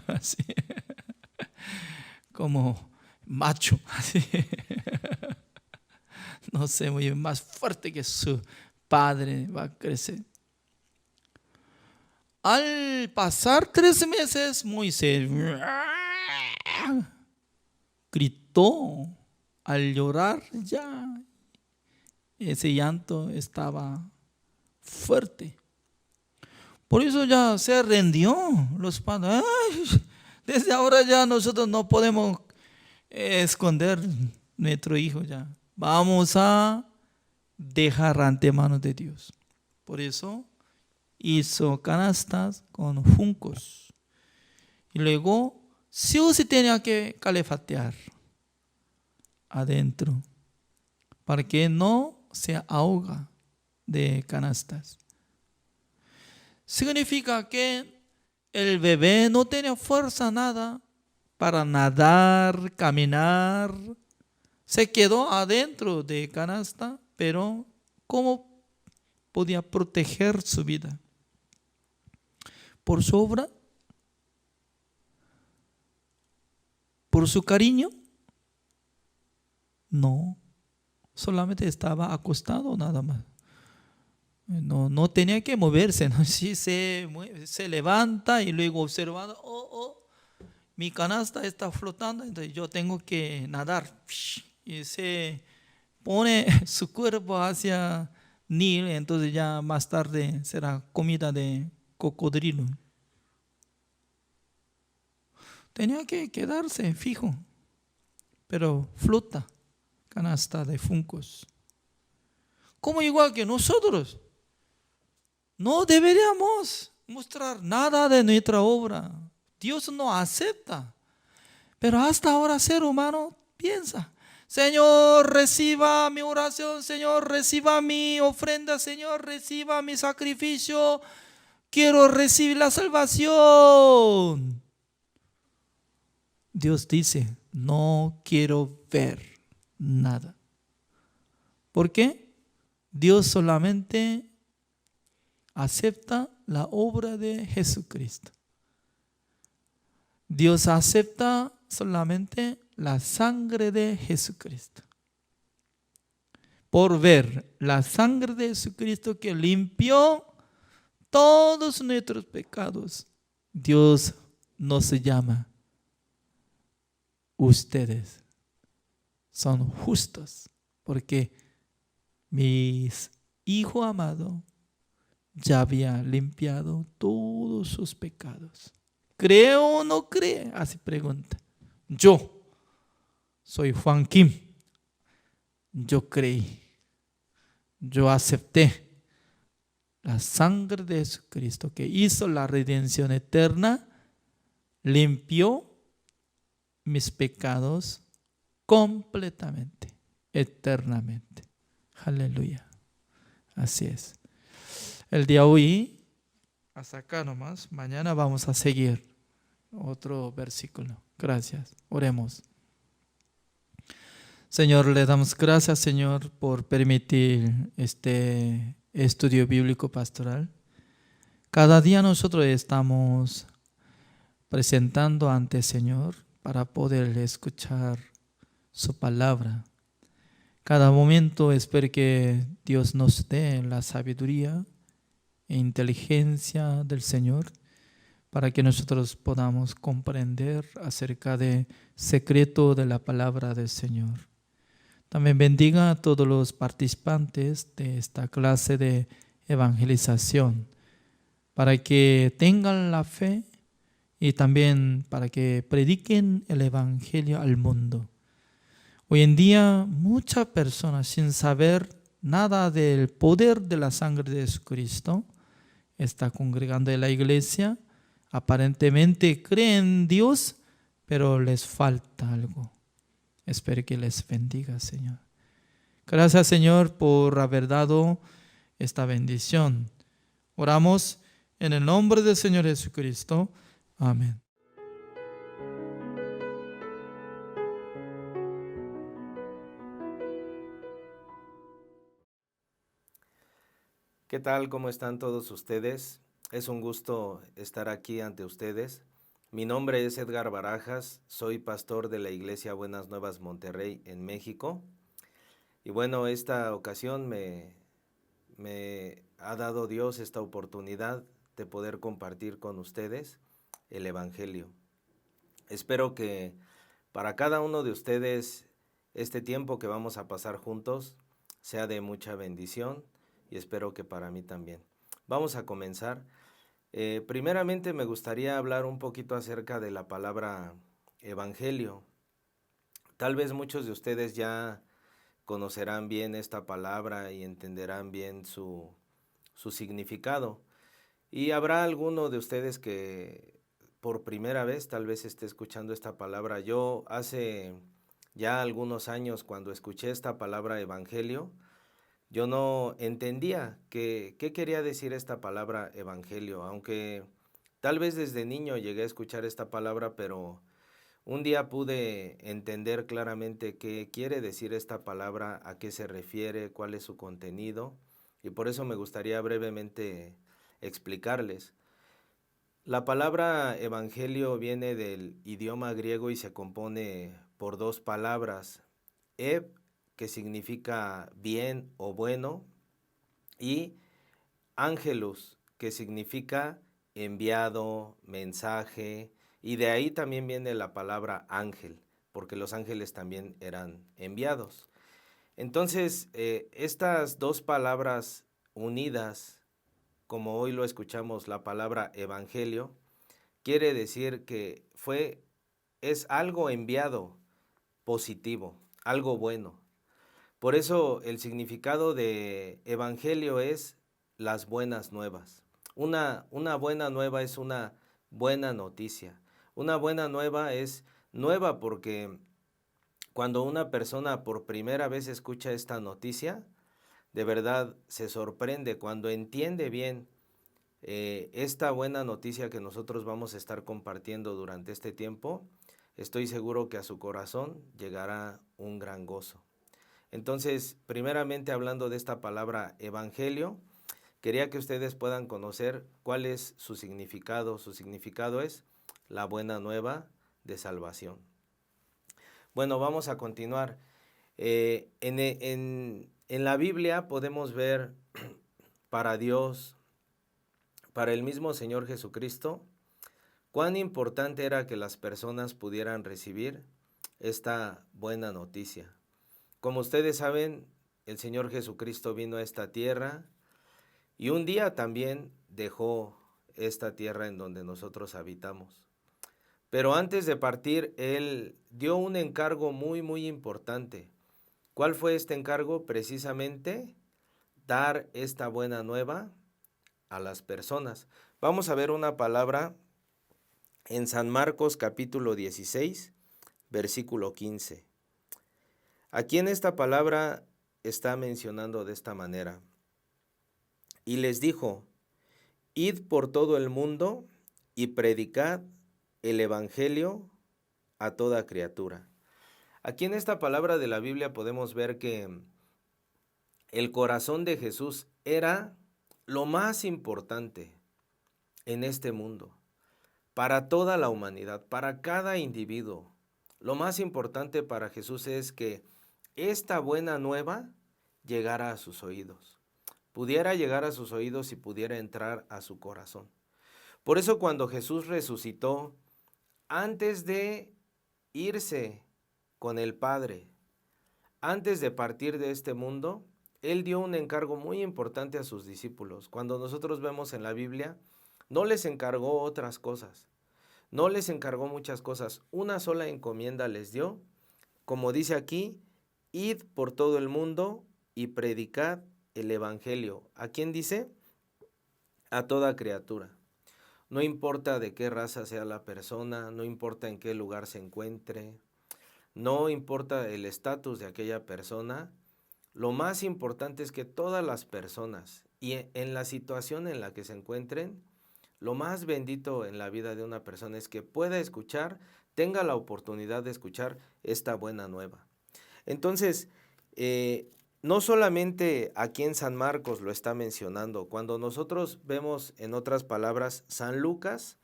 así, como macho, así. No sé, muy más fuerte que su padre va a crecer. Al pasar 3 meses, Moisés gritó al llorar ya. Ese llanto estaba fuerte. Por eso ya se rindió los padres. Ay, desde ahora ya nosotros no podemos esconder nuestro hijo ya. Vamos a dejar ante manos de Dios. Por eso hizo canastas con juncos. Y luego sí o sí tenía que calefatear adentro para que no se ahoga de canastas. Significa que el bebé no tenía fuerza nada para nadar, caminar. Se quedó adentro de canasta, pero ¿cómo podía proteger su vida? ¿Por su obra? ¿Por su cariño? No, solamente estaba acostado nada más. No tenía que moverse, ¿no? Sí, se levanta y luego observando, mi canasta está flotando, entonces yo tengo que nadar. Y se pone su cuerpo hacia Nil, entonces ya más tarde será comida de cocodrilo. Tenía que quedarse fijo, pero flota, canasta de funcos. Como igual que nosotros. No deberíamos mostrar nada de nuestra obra. Dios no acepta. Pero hasta ahora ser humano piensa, Señor, reciba mi oración, Señor, reciba mi ofrenda, Señor, reciba mi sacrificio. Quiero recibir la salvación. Dios dice, no quiero ver nada. ¿Por qué? Dios solamente acepta la obra de Jesucristo. Dios acepta solamente la sangre de Jesucristo. Por ver la sangre de Jesucristo que limpió todos nuestros pecados, Dios nos llama. Ustedes son justos porque mi hijo amado ya había limpiado todos sus pecados. ¿Cree o no cree? Así pregunta. Yo soy Juan Kim. Yo creí. Yo acepté la sangre de Jesucristo que hizo la redención eterna, limpió mis pecados completamente, eternamente. Aleluya. Así es. El día de hoy, hasta acá nomás. Mañana vamos a seguir otro versículo. Gracias. Oremos. Señor, le damos gracias, Señor, por permitir este estudio bíblico pastoral. Cada día nosotros estamos presentando ante el Señor para poder escuchar su palabra. Cada momento espero que Dios nos dé la sabiduría e inteligencia del Señor para que nosotros podamos comprender acerca del secreto de la palabra del Señor. También bendiga a todos los participantes de esta clase de evangelización para que tengan la fe y también para que prediquen el evangelio al mundo. Hoy en día muchas personas sin saber nada del poder de la sangre de Jesucristo está congregando en la iglesia, aparentemente creen en Dios, pero les falta algo. Espero que les bendiga, Señor. Gracias, Señor, por haber dado esta bendición. Oramos en el nombre del Señor Jesucristo. Amén.
¿Qué tal? ¿Cómo están todos ustedes? Es un gusto estar aquí ante ustedes. Mi nombre es Edgar Barajas, soy pastor de la Iglesia Buenas Nuevas Monterrey en México. Y bueno, esta ocasión me ha dado Dios esta oportunidad de poder compartir con ustedes el Evangelio. Espero que para cada uno de ustedes este tiempo que vamos a pasar juntos sea de mucha bendición y espero que para mí también. Vamos a comenzar. Primeramente me gustaría hablar un poquito acerca de la palabra Evangelio. Tal vez muchos de ustedes ya conocerán bien esta palabra y entenderán bien su significado. Y habrá alguno de ustedes que por primera vez tal vez esté escuchando esta palabra. Yo hace ya algunos años, cuando escuché esta palabra Evangelio, yo no entendía qué quería decir esta palabra Evangelio, aunque tal vez desde niño llegué a escuchar esta palabra, pero un día pude entender claramente qué quiere decir esta palabra, a qué se refiere, cuál es su contenido, y por eso me gustaría brevemente explicarles. La palabra evangelio viene del idioma griego y se compone por dos palabras, ev, que significa bien o bueno, y ángelus, que significa enviado, mensaje, y de ahí también viene la palabra ángel, porque los ángeles también eran enviados. Entonces, estas dos palabras unidas, como hoy lo escuchamos, la palabra evangelio, quiere decir que es algo enviado, positivo, algo bueno. Por eso el significado de evangelio es las buenas nuevas. Una buena nueva es una buena noticia. Una buena nueva es nueva porque cuando una persona por primera vez escucha esta noticia, de verdad se sorprende cuando entiende bien esta buena noticia que nosotros vamos a estar compartiendo durante este tiempo. Estoy seguro que a su corazón llegará un gran gozo. Entonces, primeramente hablando de esta palabra evangelio, quería que ustedes puedan conocer cuál es su significado. Su significado es la buena nueva de salvación. Bueno, vamos a continuar. En la Biblia podemos ver para Dios, para el mismo Señor Jesucristo, cuán importante era que las personas pudieran recibir esta buena noticia. Como ustedes saben, el Señor Jesucristo vino a esta tierra y un día también dejó esta tierra en donde nosotros habitamos. Pero antes de partir, Él dio un encargo muy, muy importante. ¿Cuál fue este encargo? Precisamente dar esta buena nueva a las personas. Vamos a ver una palabra en San Marcos capítulo 16, versículo 15. Aquí en esta palabra está mencionando de esta manera. Y les dijo, id por todo el mundo y predicad el evangelio a toda criatura. Aquí en esta palabra de la Biblia podemos ver que el corazón de Jesús era lo más importante en este mundo, para toda la humanidad, para cada individuo. Lo más importante para Jesús es que esta buena nueva llegara a sus oídos, pudiera llegar a sus oídos y pudiera entrar a su corazón. Por eso cuando Jesús resucitó, antes de irse con el Padre, antes de partir de este mundo, Él dio un encargo muy importante a sus discípulos. Cuando nosotros vemos en la Biblia, no les encargó otras cosas, no les encargó muchas cosas, una sola encomienda les dio, como dice aquí, id por todo el mundo y predicad el evangelio. ¿A quién dice? A toda criatura. No importa de qué raza sea la persona, no importa en qué lugar se encuentre, no importa el estatus de aquella persona, lo más importante es que todas las personas y en la situación en la que se encuentren, lo más bendito en la vida de una persona es que pueda escuchar, tenga la oportunidad de escuchar esta buena nueva. Entonces, no solamente aquí en San Marcos lo está mencionando, cuando nosotros vemos en otras palabras, San Lucas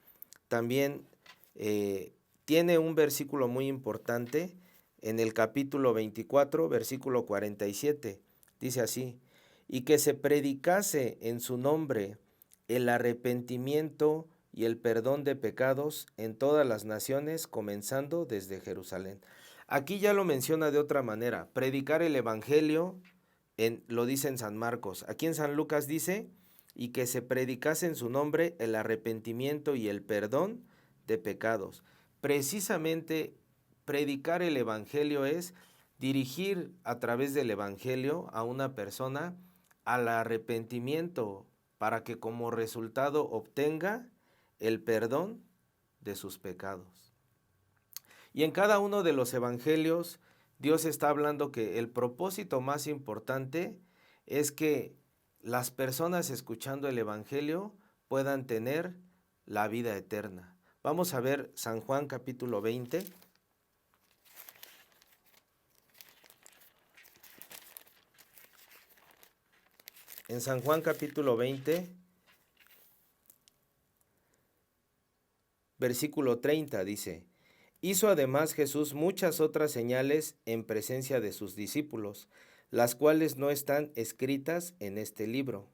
también tiene un versículo muy importante en el capítulo 24, versículo 47, dice así, y que se predicase en su nombre el arrepentimiento y el perdón de pecados en todas las naciones, comenzando desde Jerusalén. Aquí ya lo menciona de otra manera, predicar el evangelio, lo dice en San Marcos. Aquí en San Lucas dice, y que se predicase en su nombre el arrepentimiento y el perdón de pecados. Precisamente predicar el evangelio es dirigir a través del evangelio a una persona al arrepentimiento para que como resultado obtenga el perdón de sus pecados. Y en cada uno de los evangelios Dios está hablando que el propósito más importante es que las personas escuchando el evangelio puedan tener la vida eterna. Vamos a ver San Juan capítulo 20. En San Juan capítulo 20, versículo 30 dice, hizo además Jesús muchas otras señales en presencia de sus discípulos, las cuales no están escritas en este libro.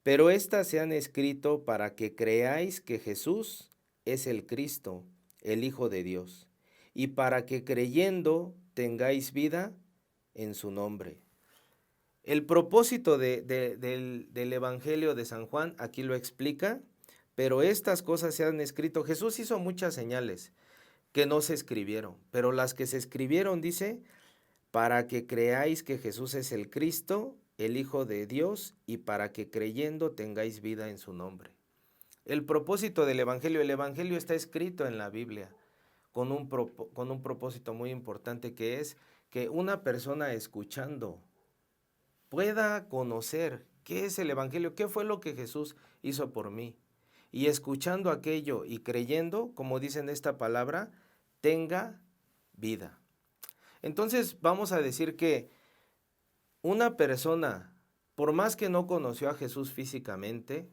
Pero éstas se han escrito para que creáis que Jesús es el Cristo, el Hijo de Dios, y para que creyendo tengáis vida en su nombre. El propósito del Evangelio de San Juan aquí lo explica, pero estas cosas se han escrito. Jesús hizo muchas señales que no se escribieron, pero las que se escribieron, dice, para que creáis que Jesús es el Cristo, el Hijo de Dios, y para que creyendo tengáis vida en su nombre. El propósito del Evangelio, el Evangelio está escrito en la Biblia con un propósito muy importante, que es que una persona escuchando pueda conocer qué es el Evangelio, qué fue lo que Jesús hizo por mí. Y escuchando aquello y creyendo, como dice en esta palabra, tenga vida. Entonces vamos a decir que una persona, por más que no conoció a Jesús físicamente,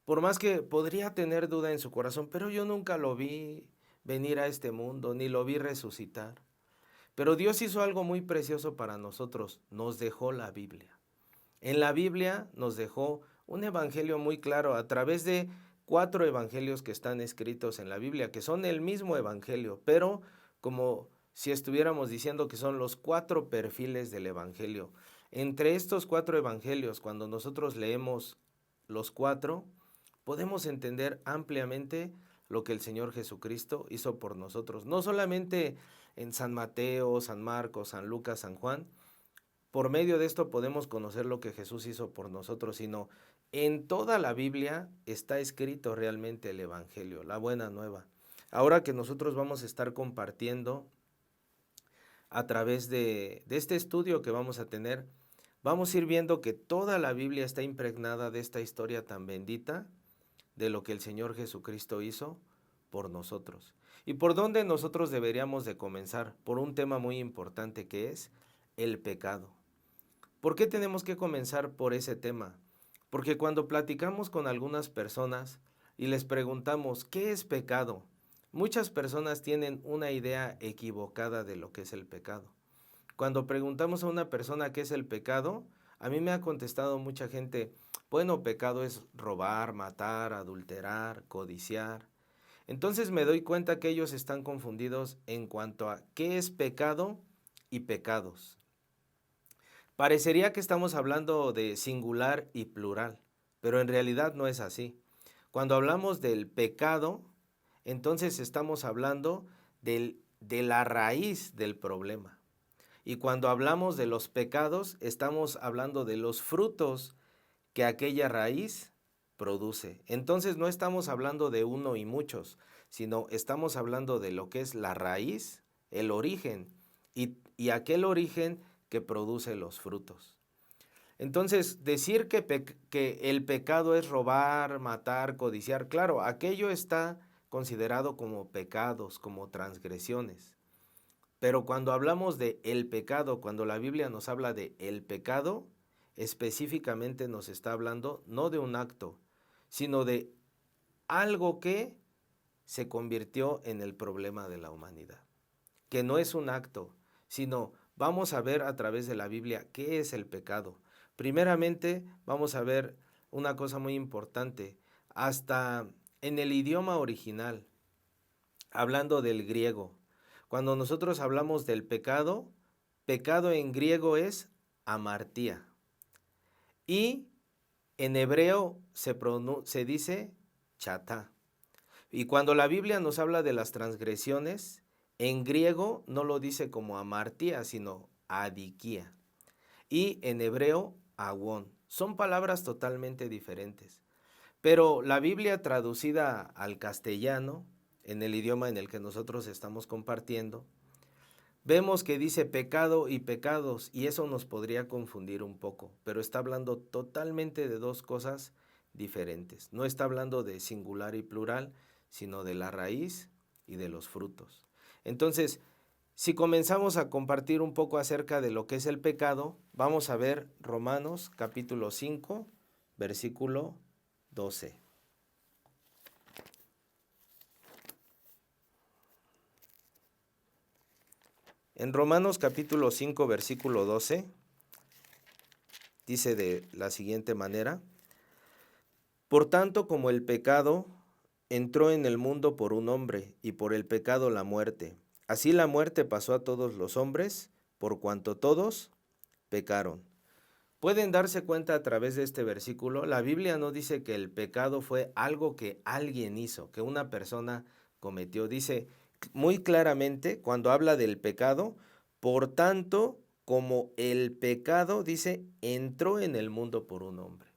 por más que podría tener duda en su corazón, pero yo nunca lo vi venir a este mundo, ni lo vi resucitar. Pero Dios hizo algo muy precioso para nosotros, nos dejó la Biblia. En la Biblia nos dejó un evangelio muy claro a través de 4 evangelios que están escritos en la Biblia, que son el mismo evangelio, pero como si estuviéramos diciendo que son los 4 perfiles del evangelio. Entre estos 4 evangelios, cuando nosotros leemos los 4, podemos entender ampliamente lo que el Señor Jesucristo hizo por nosotros. No solamente en San Mateo, San Marcos, San Lucas, San Juan. Por medio de esto podemos conocer lo que Jesús hizo por nosotros, sino en toda la Biblia está escrito realmente el Evangelio, la buena nueva. Ahora que nosotros vamos a estar compartiendo a través de este estudio que vamos a tener, vamos a ir viendo que toda la Biblia está impregnada de esta historia tan bendita de lo que el Señor Jesucristo hizo por nosotros. ¿Y por dónde nosotros deberíamos de comenzar? Por un tema muy importante que es el pecado. ¿Por qué tenemos que comenzar por ese tema? Porque cuando platicamos con algunas personas y les preguntamos ¿qué es pecado? Muchas personas tienen una idea equivocada de lo que es el pecado. Cuando preguntamos a una persona qué es el pecado, a mí me ha contestado mucha gente, bueno, pecado es robar, matar, adulterar, codiciar. Entonces me doy cuenta que ellos están confundidos en cuanto a qué es pecado y pecados. Parecería que estamos hablando de singular y plural, pero en realidad no es así. Cuando hablamos del pecado, entonces estamos hablando de la raíz del problema. Y cuando hablamos de los pecados, estamos hablando de los frutos que aquella raíz produce. Entonces no estamos hablando de uno y muchos, sino estamos hablando de lo que es la raíz, el origen, y aquel origen que produce los frutos. Entonces, decir que el pecado es robar, matar, codiciar, claro, aquello está considerado como pecados, como transgresiones. Pero cuando hablamos de el pecado, cuando la Biblia nos habla de el pecado, específicamente nos está hablando no de un acto, sino de algo que se convirtió en el problema de la humanidad. Que no es un acto, sino vamos a ver a través de la Biblia qué es el pecado. Primeramente vamos a ver una cosa muy importante. Hasta en el idioma original, hablando del griego, cuando nosotros hablamos del pecado, pecado en griego es amartía. Y en hebreo se dice chatá. Y cuando la Biblia nos habla de las transgresiones, en griego no lo dice como amartía, sino adiquía. Y en hebreo, agón. Son palabras totalmente diferentes. Pero la Biblia traducida al castellano, en el idioma en el que nosotros estamos compartiendo, vemos que dice pecado y pecados, y eso nos podría confundir un poco, pero está hablando totalmente de dos cosas diferentes. No está hablando de singular y plural, sino de la raíz y de los frutos. Entonces, si comenzamos a compartir un poco acerca de lo que es el pecado, vamos a ver Romanos capítulo 5, versículo 12. En Romanos capítulo 5, versículo 12, dice de la siguiente manera: por tanto, como el pecado entró en el mundo por un hombre, y por el pecado la muerte, así la muerte pasó a todos los hombres, por cuanto todos pecaron. Pueden darse cuenta a través de este versículo, la Biblia no dice que el pecado fue algo que alguien hizo, que una persona cometió. Dice muy claramente, cuando habla del pecado, por tanto, como el pecado, dice, entró en el mundo por un hombre.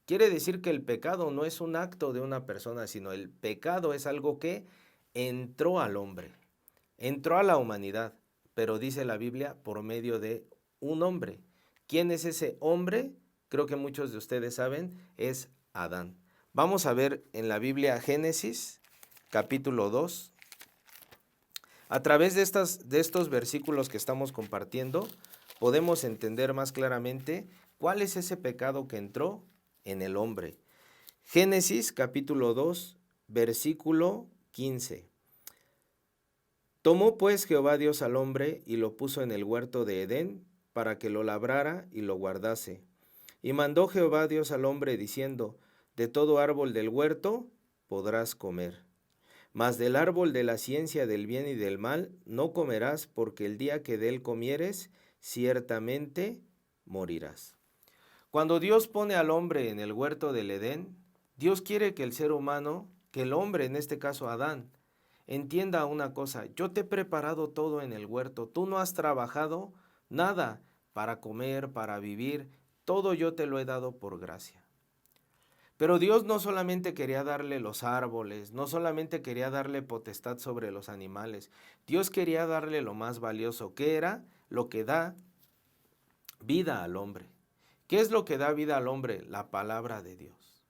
Quiere decir que el pecado no es un acto de una persona, sino el pecado es algo que entró al hombre, entró a la humanidad, pero dice la Biblia por medio de un hombre. ¿Quién es ese hombre? Creo que muchos de ustedes saben, es Adán. Vamos a ver en la Biblia Génesis, capítulo 2. A través de estos versículos que estamos compartiendo, podemos entender más claramente cuál es ese pecado que entró en el hombre. Génesis capítulo 2, versículo 15. Tomó pues Jehová Dios al hombre y lo puso en el huerto de Edén para que lo labrara y lo guardase. Y mandó Jehová Dios al hombre diciendo: de todo árbol del huerto podrás comer, mas del árbol de la ciencia del bien y del mal no comerás, porque el día que de él comieres, ciertamente morirás. Cuando Dios pone al hombre en el huerto del Edén, Dios quiere que el ser humano, que el hombre, en este caso Adán, entienda una cosa: yo te he preparado todo en el huerto, tú no has trabajado nada para comer, para vivir, todo yo te lo he dado por gracia. Pero Dios no solamente quería darle los árboles, no solamente quería darle potestad sobre los animales, Dios quería darle lo más valioso, que era lo que da vida al hombre. ¿Qué es lo que da vida al hombre? La palabra de Dios.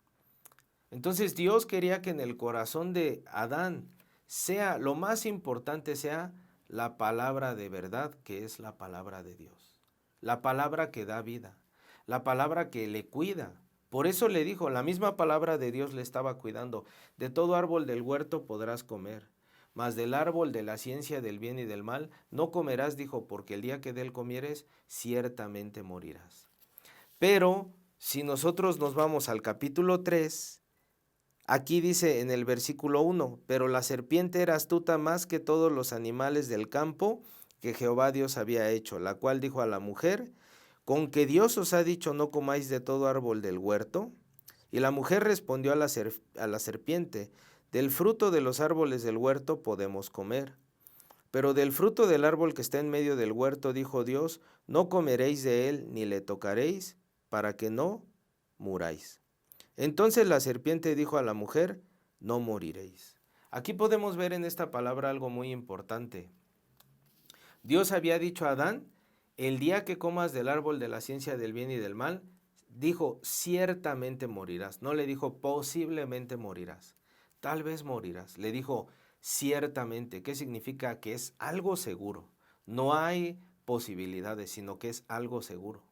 Entonces Dios quería que en el corazón de Adán sea, lo más importante sea la palabra de verdad, que es la palabra de Dios. La palabra que da vida, la palabra que le cuida. Por eso le dijo, la misma palabra de Dios le estaba cuidando: de todo árbol del huerto podrás comer, mas del árbol de la ciencia del bien y del mal no comerás, dijo, porque el día que de él comieres, ciertamente morirás. Pero si nosotros nos vamos al capítulo 3, aquí dice en el versículo 1, pero la serpiente era astuta más que todos los animales del campo que Jehová Dios había hecho, la cual dijo a la mujer: ¿con que Dios os ha dicho no comáis de todo árbol del huerto? Y la mujer respondió a la serpiente: del fruto de los árboles del huerto podemos comer, pero del fruto del árbol que está en medio del huerto, dijo Dios, no comeréis de él ni le tocaréis, para que no muráis. Entonces la serpiente dijo a la mujer: no moriréis. Aquí podemos ver en esta palabra algo muy importante. Dios había dicho a Adán: el día que comas del árbol de la ciencia del bien y del mal, dijo, ciertamente morirás. No le dijo, posiblemente morirás, tal vez morirás. Le dijo, ciertamente. ¿Qué significa? Que es algo seguro. No hay posibilidades, sino que es algo seguro.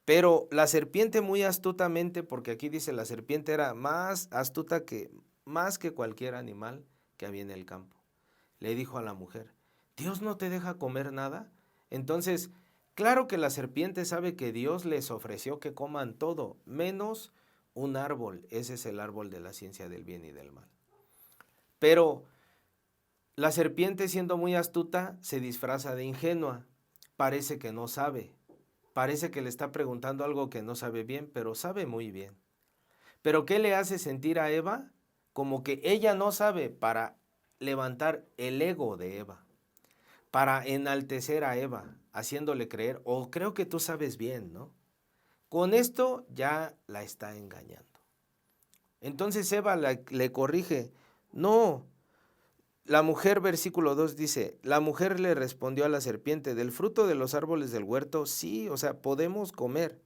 Pero la serpiente muy astutamente, porque aquí dice la serpiente era más astuta más que cualquier animal que había en el campo, le dijo a la mujer: ¿Dios no te deja comer nada? Entonces, claro que la serpiente sabe que Dios les ofreció que coman todo, menos un árbol, ese es el árbol de la ciencia del bien y del mal. Pero la serpiente, siendo muy astuta, se disfraza de ingenua, parece que no sabe, parece que le está preguntando algo que no sabe bien, pero sabe muy bien. ¿Pero qué le hace sentir a Eva? Como que ella no sabe, para levantar el ego de Eva, para enaltecer a Eva, haciéndole creer, o creo que tú sabes bien, ¿no? Con esto ya la está engañando. Entonces Eva le corrige, no. La mujer, versículo 2 dice, la mujer le respondió a la serpiente, del fruto de los árboles del huerto, sí, o sea, podemos comer,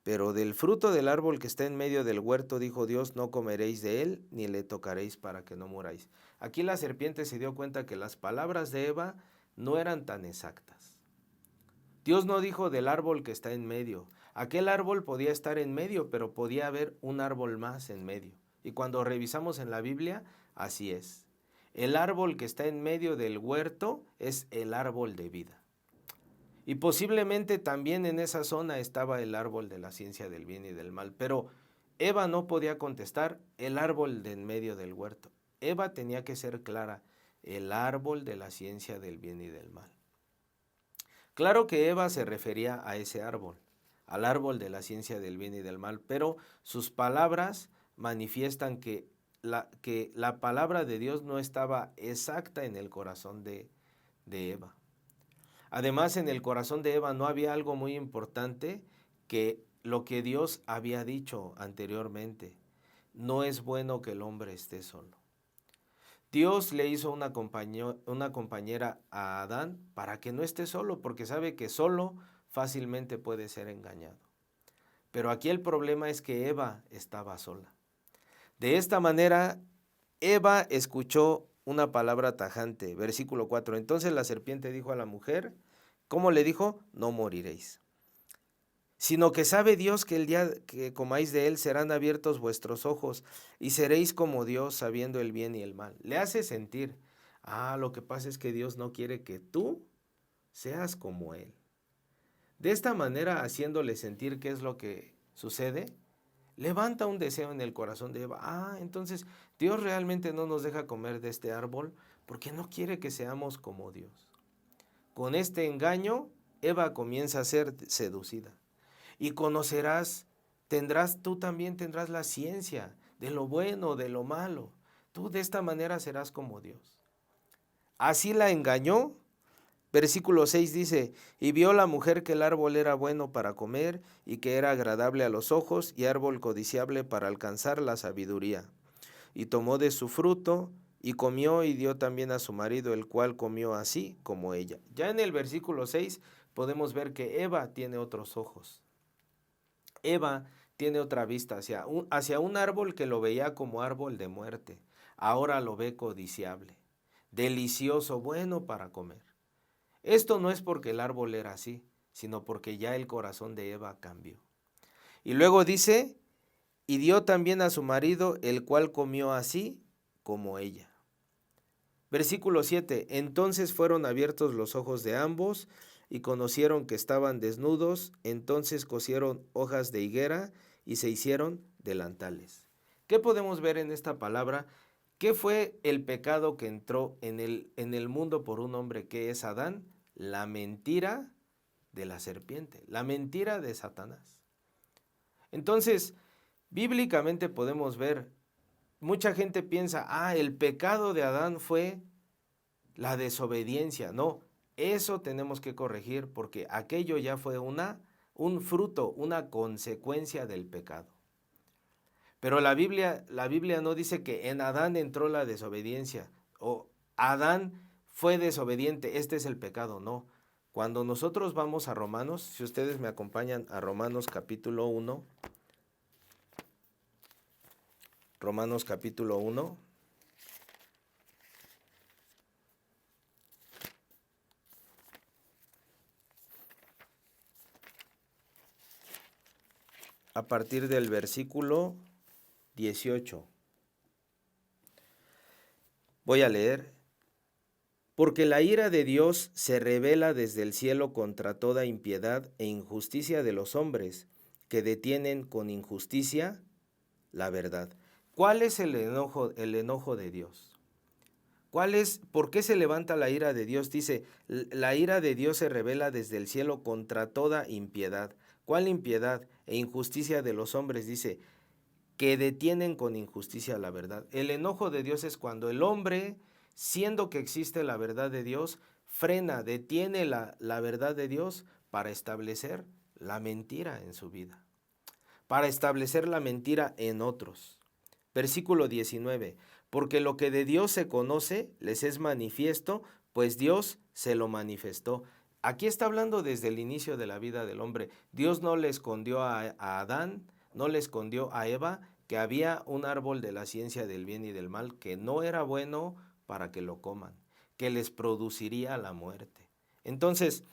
pero del fruto del árbol que está en medio del huerto, dijo Dios, no comeréis de él, ni le tocaréis para que no muráis. Aquí la serpiente se dio cuenta que las palabras de Eva no eran tan exactas. Dios no dijo del árbol que está en medio. Aquel árbol podía estar en medio, pero podía haber un árbol más en medio. Y cuando revisamos en la Biblia, así es. El árbol que está en medio del huerto es el árbol de vida. Y posiblemente también en esa zona estaba el árbol de la ciencia del bien y del mal. Pero Eva no podía contestar el árbol de en medio del huerto. Eva tenía que ser clara, el árbol de la ciencia del bien y del mal. Claro que Eva se refería a ese árbol, al árbol de la ciencia del bien y del mal, pero sus palabras manifiestan que la palabra de Dios no estaba exacta en el corazón de Eva. Además, en el corazón de Eva no había algo muy importante, que lo que Dios había dicho anteriormente, no es bueno que el hombre esté solo. Dios le hizo una compañera a Adán para que no esté solo, porque sabe que solo fácilmente puede ser engañado. Pero aquí el problema es que Eva estaba sola. De esta manera, Eva escuchó una palabra tajante, versículo 4. Entonces la serpiente dijo a la mujer, ¿cómo le dijo? No moriréis. Sino que sabe Dios que el día que comáis de él serán abiertos vuestros ojos y seréis como Dios, sabiendo el bien y el mal. Le hace sentir, lo que pasa es que Dios no quiere que tú seas como él. De esta manera, haciéndole sentir qué es lo que sucede, levanta un deseo en el corazón de Eva. Entonces Dios realmente no nos deja comer de este árbol porque no quiere que seamos como Dios. Con este engaño, Eva comienza a ser seducida. Y tú también tendrás la ciencia de lo bueno, de lo malo. Tú de esta manera serás como Dios. Así la engañó. Versículo 6 dice, y vio la mujer que el árbol era bueno para comer y que era agradable a los ojos y árbol codiciable para alcanzar la sabiduría. Y tomó de su fruto y comió y dio también a su marido, el cual comió así como ella. Ya en el versículo 6 podemos ver que Eva tiene otros ojos. Eva tiene otra vista hacia un árbol que lo veía como árbol de muerte. Ahora lo ve codiciable, delicioso, bueno para comer. Esto no es porque el árbol era así, sino porque ya el corazón de Eva cambió. Y luego dice, y dio también a su marido, el cual comió así como ella. Versículo 7, entonces fueron abiertos los ojos de ambos y conocieron que estaban desnudos, entonces cosieron hojas de higuera y se hicieron delantales. ¿Qué podemos ver en esta palabra? ¿Qué fue el pecado que entró en el mundo por un hombre que es Adán? La mentira de la serpiente, la mentira de Satanás. Entonces, bíblicamente podemos ver, mucha gente piensa, el pecado de Adán fue la desobediencia. No, eso tenemos que corregir porque aquello ya fue un fruto, una consecuencia del pecado. Pero la Biblia no dice que en Adán entró la desobediencia o Adán fue desobediente, este es el pecado, no. Cuando nosotros vamos a Romanos, si ustedes me acompañan a Romanos capítulo 1, Romanos capítulo 1, a partir del versículo 18. Voy a leer. Porque la ira de Dios se revela desde el cielo contra toda impiedad e injusticia de los hombres, que detienen con injusticia la verdad. ¿Cuál es el enojo de Dios? ¿Por qué se levanta la ira de Dios? Dice, la ira de Dios se revela desde el cielo contra toda impiedad. ¿Cuál impiedad e injusticia de los hombres? Dice, que detienen con injusticia la verdad. El enojo de Dios es cuando el hombre, siendo que existe la verdad de Dios, detiene la verdad de Dios para establecer la mentira en su vida, para establecer la mentira en otros. Versículo 19, porque lo que de Dios se conoce les es manifiesto, pues Dios se lo manifestó. Aquí está hablando desde el inicio de la vida del hombre. Dios no le escondió a Adán, no le escondió a Eva que había un árbol de la ciencia del bien y del mal que no era bueno para que lo coman, que les produciría la muerte. Entonces,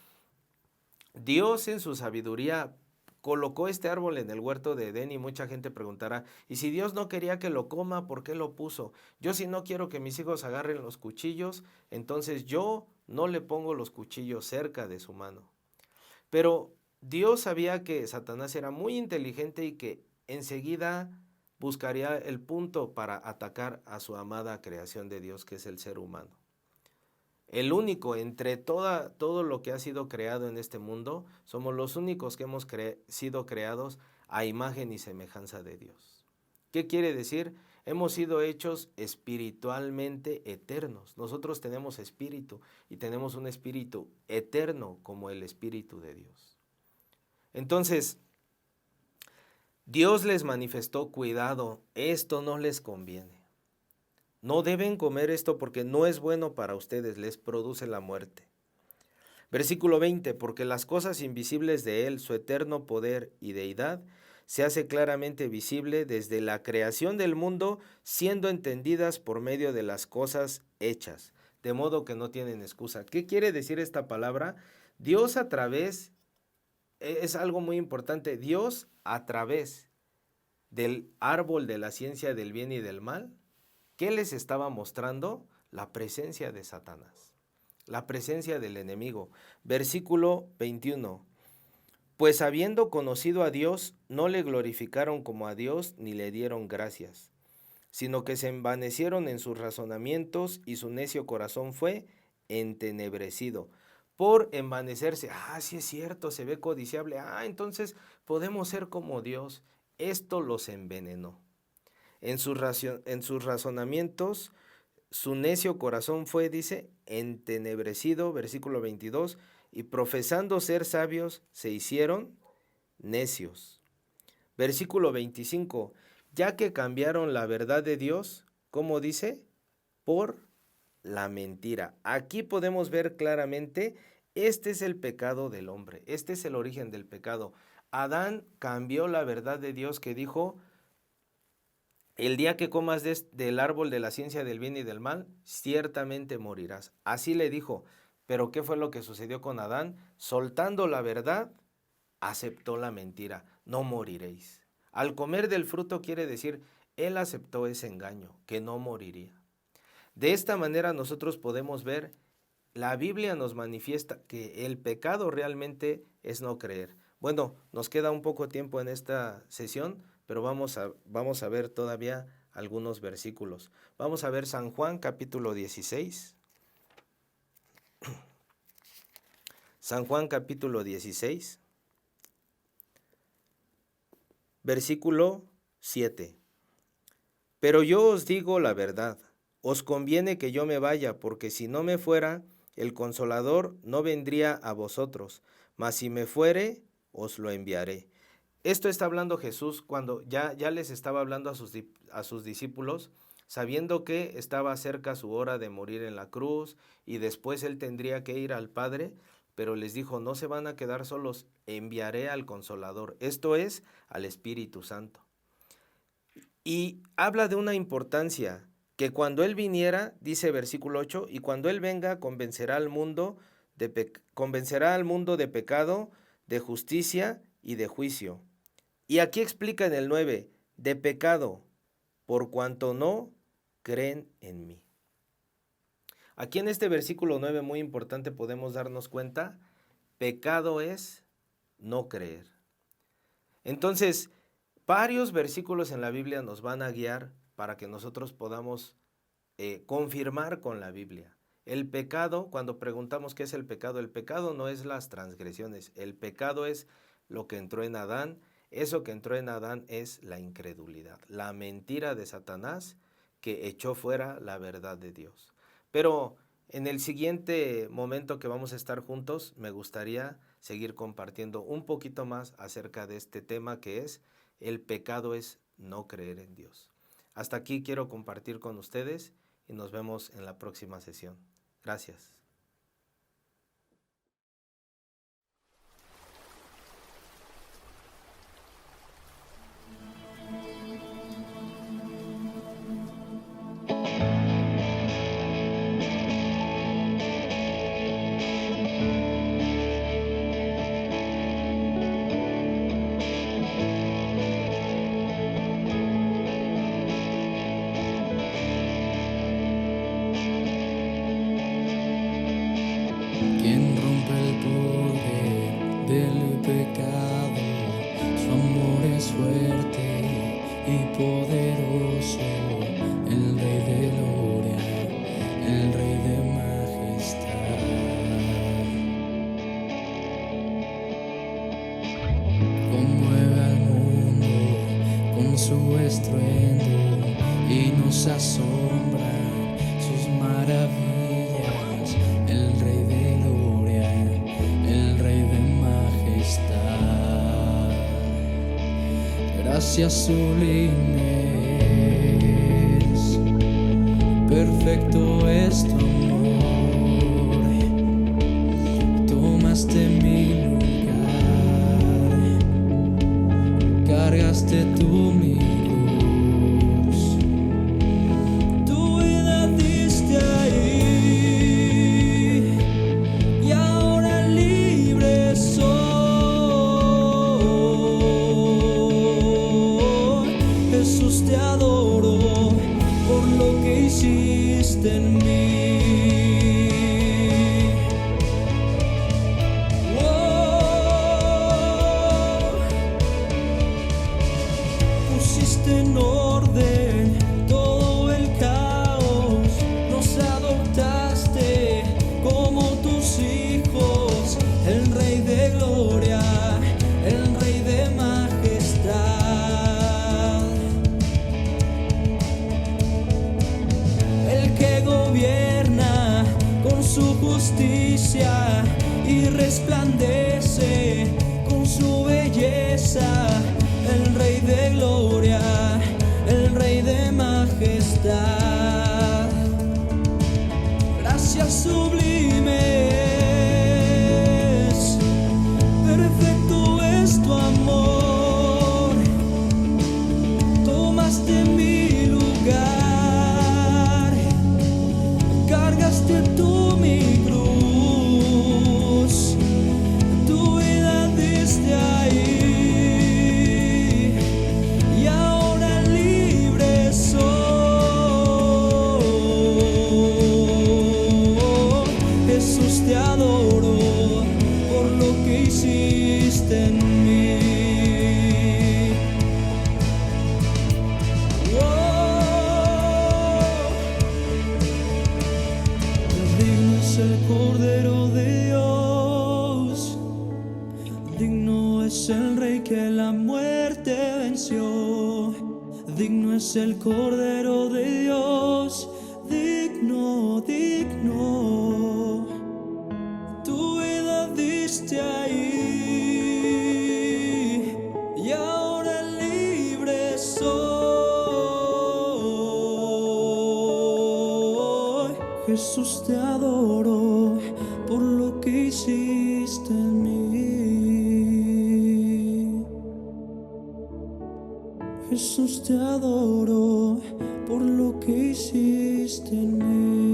Dios en su sabiduría colocó este árbol en el huerto de Edén y mucha gente preguntará, ¿y si Dios no quería que lo coma, por qué lo puso? Yo si no quiero que mis hijos agarren los cuchillos, entonces yo no le pongo los cuchillos cerca de su mano. Pero Dios sabía que Satanás era muy inteligente y que enseguida buscaría el punto para atacar a su amada creación de Dios, que es el ser humano. El único entre todo lo que ha sido creado en este mundo, somos los únicos que hemos sido creados a imagen y semejanza de Dios. ¿Qué quiere decir? Hemos sido hechos espiritualmente eternos. Nosotros tenemos espíritu y tenemos un espíritu eterno como el Espíritu de Dios. Entonces, Dios les manifestó, cuidado, esto no les conviene. No deben comer esto porque no es bueno para ustedes, les produce la muerte. Versículo 20, porque las cosas invisibles de Él, su eterno poder y deidad, se hace claramente visible desde la creación del mundo, siendo entendidas por medio de las cosas hechas, de modo que no tienen excusa. ¿Qué quiere decir esta palabra? Dios a través, es algo muy importante, Dios a través del árbol de la ciencia del bien y del mal, ¿qué les estaba mostrando? La presencia de Satanás, la presencia del enemigo. Versículo 21. Pues habiendo conocido a Dios, no le glorificaron como a Dios ni le dieron gracias, sino que se envanecieron en sus razonamientos y su necio corazón fue entenebrecido. Por envanecerse, sí es cierto, se ve codiciable, entonces podemos ser como Dios. Esto los envenenó. En sus razonamientos, su necio corazón fue, dice, entenebrecido, versículo 22, y profesando ser sabios, se hicieron necios. Versículo 25, ya que cambiaron la verdad de Dios, ¿cómo dice? Por la mentira. Aquí podemos ver claramente, este es el pecado del hombre, este es el origen del pecado. Adán cambió la verdad de Dios que dijo, el día que comas del árbol de la ciencia del bien y del mal, ciertamente morirás. Así le dijo, pero ¿qué fue lo que sucedió con Adán? Soltando la verdad, aceptó la mentira, no moriréis. Al comer del fruto quiere decir, él aceptó ese engaño, que no moriría. De esta manera nosotros podemos ver, la Biblia nos manifiesta que el pecado realmente es no creer. Bueno, nos queda un poco tiempo en esta sesión, pero vamos a ver todavía algunos versículos. Vamos a ver San Juan capítulo 16. San Juan capítulo 16, versículo 7. Pero yo os digo la verdad, os conviene que yo me vaya, porque si no me fuera, el Consolador no vendría a vosotros, mas si me fuere, os lo enviaré. Esto está hablando Jesús cuando ya les estaba hablando a sus discípulos, sabiendo que estaba cerca su hora de morir en la cruz y después él tendría que ir al Padre, pero les dijo, no se van a quedar solos, enviaré al Consolador, esto es, al Espíritu Santo. Y habla de una importancia, que cuando Él viniera, dice versículo 8, y cuando Él venga convencerá al mundo de pecado, de justicia y de juicio. Y aquí explica en el 9, de pecado, por cuanto no creen en mí. Aquí en este versículo 9, muy importante, podemos darnos cuenta, pecado es no creer. Entonces, Varios versículos en la Biblia nos van a guiar para que nosotros podamos confirmar con la Biblia. El pecado, cuando preguntamos qué es el pecado no es las transgresiones, el pecado es lo que entró en Adán. Eso que entró en Adán es la incredulidad, la mentira de Satanás que echó fuera la verdad de Dios. Pero en el siguiente momento que vamos a estar juntos, me gustaría seguir compartiendo un poquito más acerca de este tema que es: el pecado es no creer en Dios. Hasta aquí quiero compartir con ustedes y nos vemos en la próxima sesión. Gracias.
Quien rompe el poder del pecado, su amor es fuerte y poderoso. El Rey de gloria, el Rey de majestad, conmueve al mundo con su estruendo y nos asombra sus maravillas. El Rey de gloria, el Rey de majestad, gracias sublimes, perfecto es tu amor, tomaste mi lugar, cargaste tú mi cruz, tu vida diste ahí. Jesús, te adoro por lo que hiciste en mí. Pusiste en orden todo el caos, nos adoptaste como tus hijos. El Rey de gloria, el Rey de majestad, gobierna con su justicia y resplandece con su belleza. El Rey de gloria, el Rey de majestad, gracias sublimes, perfecto es tu amor, tomaste mi lugar, cargaste tú mi cruz, tu vida diste ahí, y ahora libre soy. Jesús, te adoro por lo que hiciste en mí. Digno es el Cordero de Dios, digno es el Rey que la muerte venció, digno es el Cordero de Dios, digno, digno, tu vida diste ahí, y ahora libre soy. Jesús, te adoro por lo que hiciste en mí. Jesús, te adoro por lo que hiciste en mí.